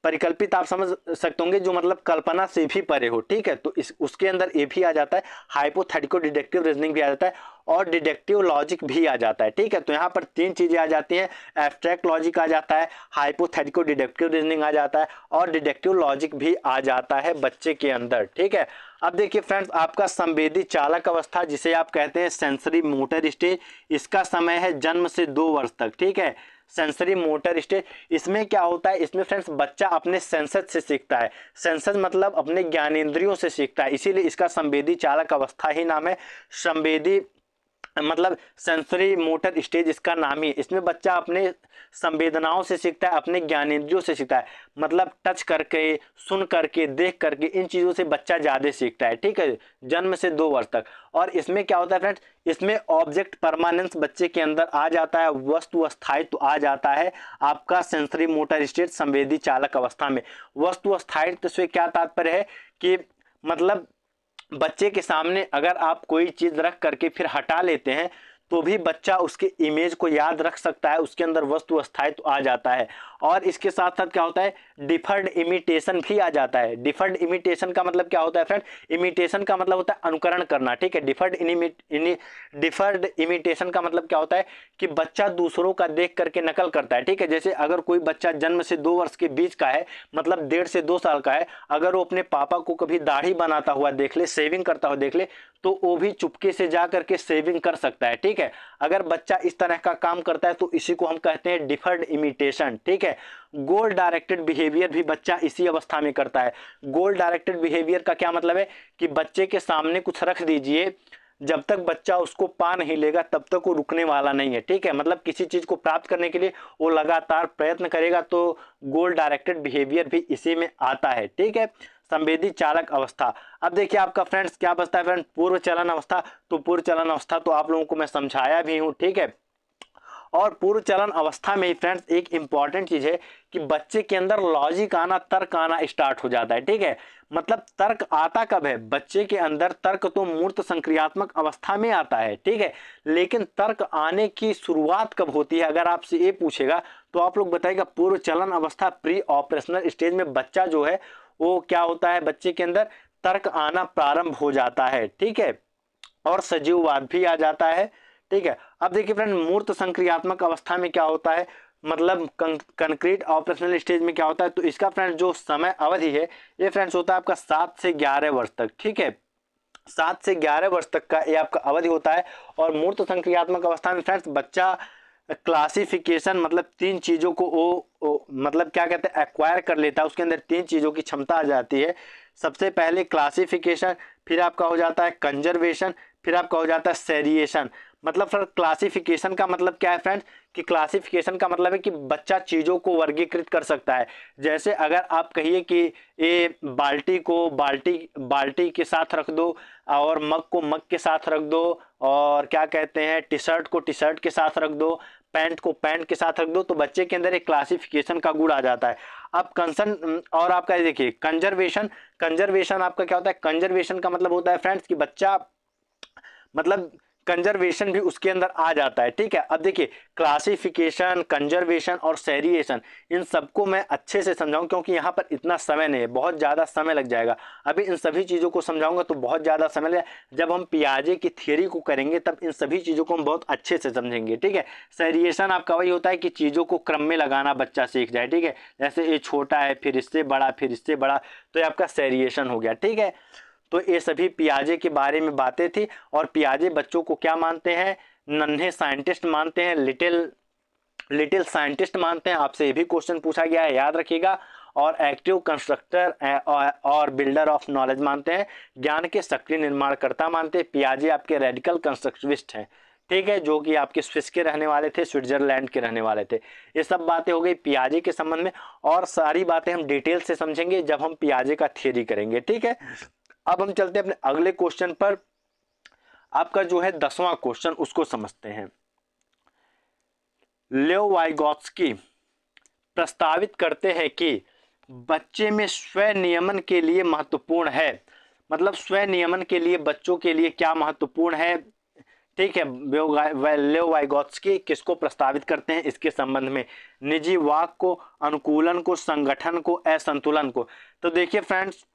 परिकल्पित आप समझ सकते होंगे, जो मतलब कल्पना से भी परे हो। ठीक है, तो इस उसके अंदर ये भी आ जाता है, हाइपोथेटिको डिडक्टिव रीजनिंग भी आ जाता है, और डिडक्टिव लॉजिक भी आ जाता है। ठीक है, तो यहाँ पर 3 चीजें आ जाती हैं, एब्स्ट्रैक्ट लॉजिक आ जाता है, हाइपोथेटिको डिडक्टिव रीजनिंग आ जाता है, और डिडक्टिव लॉजिक भी आ जाता है बच्चे के अंदर। ठीक है, अब देखिए फ्रेंड्स, आपका संवेदी चालक अवस्था, जिसे आप कहते हैं सेंसरी मोटर स्टेज, इसका समय है जन्म से 2 वर्ष तक। ठीक है, सेंसरी मोटर स्टेज, इसमें क्या होता है, इसमें फ्रेंड्स बच्चा अपने सेंसस से सीखता है। सेंसस मतलब अपने ज्ञानेंद्रियों से सीखता है, इसीलिए इसका संवेदी चालक अवस्था ही नाम है। संवेदी मतलब सेंसरी मोटर स्टेज इसका नाम ही है। इसमें बच्चा अपने संवेदनाओं से सीखता है, अपने ज्ञानेंद्रियों से सीखता है, मतलब टच करके, सुन करके, देख करके, इन चीज़ों से बच्चा ज़्यादा सीखता है। ठीक है, जन्म से 2 वर्ष तक। और इसमें क्या होता है फ्रेंड्स, इसमें ऑब्जेक्ट परमानेंस बच्चे के अंदर आ जाता है, वस्तु स्थायित्व आ जाता है आपका सेंसरी मोटर स्टेज संवेदी चालक अवस्था में। वस्तु स्थायित्व से क्या तात्पर्य है कि मतलब बच्चे के सामने अगर आप कोई चीज रख करके फिर हटा लेते हैं तो भी बच्चा उसके इमेज को याद रख सकता है, उसके अंदर वस्तु स्थायित्व आ जाता है। और इसके साथ साथ क्या होता है, डिफर्ड इमिटेशन भी आ जाता है। डिफर्ड इमिटेशन का मतलब क्या होता है फ्रेंड, इमिटेशन का मतलब होता है अनुकरण करना, ठीक है। डिफर्ड इमिटेशन का मतलब क्या होता है कि बच्चा दूसरों का देख करके नकल करता है, ठीक है। जैसे अगर कोई बच्चा जन्म से 2 वर्ष के बीच का है, मतलब 1.5 से 2 साल का है, अगर वो अपने पापा को कभी दाढ़ी बनाता हुआ देख ले, शेविंग करता हुआ देख ले, तो वो भी चुपके से जा करके शेविंग कर सकता है, ठीक है। अगर बच्चा इस तरह का काम करता है तो इसी को हम कहते हैं डिफर्ड इमिटेशन, ठीक है। गोल डायरेक्टेड बिहेवियर भी बच्चा इसी अवस्था में करता है। गोल डायरेक्टेड बिहेवियर का क्या मतलब है कि बच्चे के सामने कुछ रख दीजिए, जब तक बच्चा उसको पा नहीं लेगा तब तक वो रुकने वाला नहीं है, ठीक है। मतलब किसी चीज को प्राप्त करने के लिए वो लगातार प्रयत्न करेगा, तो गोल डायरेक्टेड बिहेवियर भी इसी में आता है, ठीक है। संवेदी चालक अवस्था, अब देखिए आपका फ्रेंड्स क्या बचता है फ्रेंड, पूर्व चलन अवस्था। तो पूर्व चलन अवस्था तो आप लोगों को मैं समझाया भी हूं, ठीक है। और पूर्व चलन अवस्था में ही फ्रेंड्स एक इंपॉर्टेंट चीज है कि बच्चे के अंदर लॉजिक आना, तर्क आना स्टार्ट हो जाता है, ठीक है। मतलब तर्क आता कब है, बच्चे के अंदर तर्क तो मूर्त संक्रियात्मक अवस्था में आता है, ठीक है। लेकिन तर्क आने की शुरुआत कब होती है, अगर आपसे ये पूछेगा तो आप लोग बताइएगा पूर्व चलन अवस्था, प्री ऑपरेशनल स्टेज में बच्चा जो है वो क्या होता है, बच्चे के अंदर तर्क आना प्रारंभ हो जाता है, ठीक है। और सजीववाद भी आ जाता है, ठीक है। अब देखिए फ्रेंड, मूर्त संक्रियात्मक अवस्था में क्या होता है, मतलब कंक्रीट ऑपरेशनल स्टेज में क्या होता है, तो इसका फ्रेंड्स जो समय अवधि है ये फ्रेंड्स होता है आपका 7 से 11 वर्ष तक, ठीक है। 7 से 11 वर्ष तक का ये आपका अवधि होता है। और मूर्त संक्रियात्मक अवस्था में फ्रेंड्स बच्चा क्लासिफिकेशन, मतलब 3 चीजों को वो मतलब क्या कहते हैं एक्वायर कर लेता है, उसके अंदर 3 चीजों की क्षमता आ जाती है। सबसे पहले क्लासिफिकेशन, फिर आपका हो जाता है कंजर्वेशन, फिर आपका हो जाता है सेरिएशन। मतलब फिर क्लासिफिकेशन का मतलब क्या है फ्रेंड्स, कि क्लासिफिकेशन का मतलब है कि बच्चा चीजों को वर्गीकृत कर सकता है। जैसे अगर आप कहिए कि ये बाल्टी को बाल्टी के साथ रख दो, और मग को मग के साथ रख दो, और क्या कहते हैं टी शर्ट को टी शर्ट के साथ रख दो, पैंट को पैंट के साथ रख दो, तो बच्चे के अंदर एक क्लासिफिकेशन का गुण आ जाता है। अब कंसर्न और आपका देखिए कंजर्वेशन आपका क्या होता है, कंजर्वेशन का मतलब होता है फ्रेंड्स कि बच्चा मतलब कंजर्वेशन भी उसके अंदर आ जाता है, ठीक है। अब देखिए क्लासिफिकेशन, कंजर्वेशन और सेरिएशन, इन सबको मैं अच्छे से समझाऊं क्योंकि यहाँ पर इतना समय नहीं है, बहुत ज़्यादा समय लग जाएगा। अभी इन सभी चीज़ों को समझाऊंगा तो बहुत ज़्यादा समय लगेगा। जब हम पियाजे की थियरी को करेंगे तब इन सभी चीज़ों को हम बहुत अच्छे से समझेंगे, ठीक है। सेरिएशन आपका वही होता है कि चीज़ों को क्रम में लगाना बच्चा सीख जाए, ठीक है। जैसे ये छोटा है, फिर इससे बड़ा, फिर इससे बड़ा, तो ये आपका सेरिएशन हो गया, ठीक है। तो ये सभी पियाजे के बारे में बातें थी। और पियाजे बच्चों को क्या मानते हैं, नन्हे साइंटिस्ट मानते हैं, लिटिल साइंटिस्ट मानते हैं। आपसे ये भी क्वेश्चन पूछा गया है, याद रखिएगा। और एक्टिव कंस्ट्रक्टर और बिल्डर ऑफ नॉलेज मानते हैं, ज्ञान के सक्रिय निर्माणकर्ता मानते हैं। पियाजे आपके रेडिकल कंस्ट्रक्टिविस्ट हैं, ठीक है, जो कि आपके स्विस के रहने वाले थे, स्विट्जरलैंड के रहने वाले थे। ये सब बातें हो गई पियाजे के संबंध में, और सारी बातें हम डिटेल से समझेंगे जब हम पियाजे का थियरी करेंगे, ठीक है। अब हम चलते हैं अपने अगले क्वेश्चन पर। आपका जो है 10वां क्वेश्चन, उसको समझते हैं। लेओ वाइगोत्स्की प्रस्तावित करते हैं कि बच्चे में स्व नियमन के लिए महत्वपूर्ण है, मतलब स्व नियमन के लिए बच्चों के लिए क्या महत्वपूर्ण है, ठीक है। लेओ वाइगोत्स्की किसको प्रस्तावित करते हैं, इसके संबंध में निजी वाक को, अनुकूलन को, संगठन को, असंतुलन को। तो देखिए फ्रेंड्स,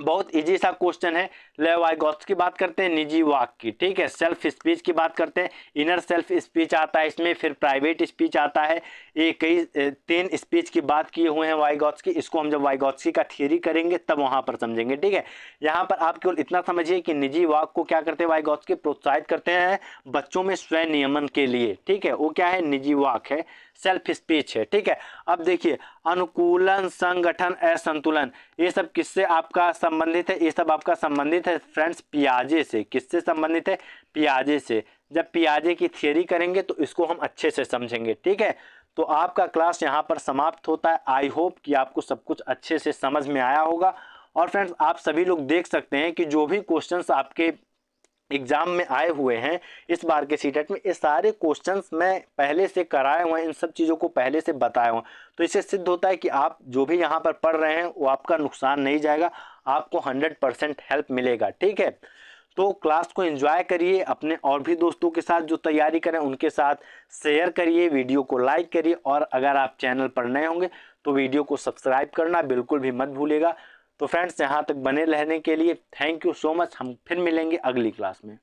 बहुत इजी सा क्वेश्चन है। लेओ वाइगोत्स्की की बात करते हैं निजी वाक की, ठीक है। सेल्फ स्पीच की बात करते हैं, इनर सेल्फ स्पीच आता है इसमें, फिर प्राइवेट स्पीच आता है। ये कई 3 स्पीच की बात किए हुए हैं वाइगोत्स्की। इसको हम जब वाइगोत्स्की का थियरी करेंगे तब वहां पर समझेंगे, ठीक है। यहाँ पर आप केवल इतना समझिए कि निजी वाक को क्या करते हैं वाइगोत्स्की, प्रोत्साहित करते हैं बच्चों में स्व नियमन के लिए, ठीक है। वो क्या है, निजी वाक है, सेल्फ स्पीच है, ठीक है। अब देखिए अनुकूलन, संगठन, असंतुलन, ये सब किससे आपका संबंधित है, ये सब आपका संबंधित है फ्रेंड्स पियाजे से। किससे संबंधित है, पियाजे से। जब पियाजे की थियरी करेंगे तो इसको हम अच्छे से समझेंगे, ठीक है। तो आपका क्लास यहाँ पर समाप्त होता है। आई होप कि आपको सब कुछ अच्छे से समझ में आया होगा। और फ्रेंड्स आप सभी लोग देख सकते हैं कि जो भी क्वेश्चंस आपके एग्जाम में आए हुए हैं इस बार के सीटेट में, ये सारे क्वेश्चंस मैं पहले से कराए हुए हैं, इन सब चीज़ों को पहले से बताए हुए हैं। तो इससे सिद्ध होता है कि आप जो भी यहाँ पर पढ़ रहे हैं वो आपका नुकसान नहीं जाएगा, आपको 100% हेल्प मिलेगा, ठीक है। तो क्लास को एंजॉय करिए, अपने और भी दोस्तों के साथ जो तैयारी करें उनके साथ शेयर करिए, वीडियो को लाइक करिए, और अगर आप चैनल पर नए होंगे तो वीडियो को सब्सक्राइब करना बिल्कुल भी मत भूलिएगा। तो फ्रेंड्स, यहाँ तक बने रहने के लिए थैंक यू सो मच। हम फिर मिलेंगे अगली क्लास में।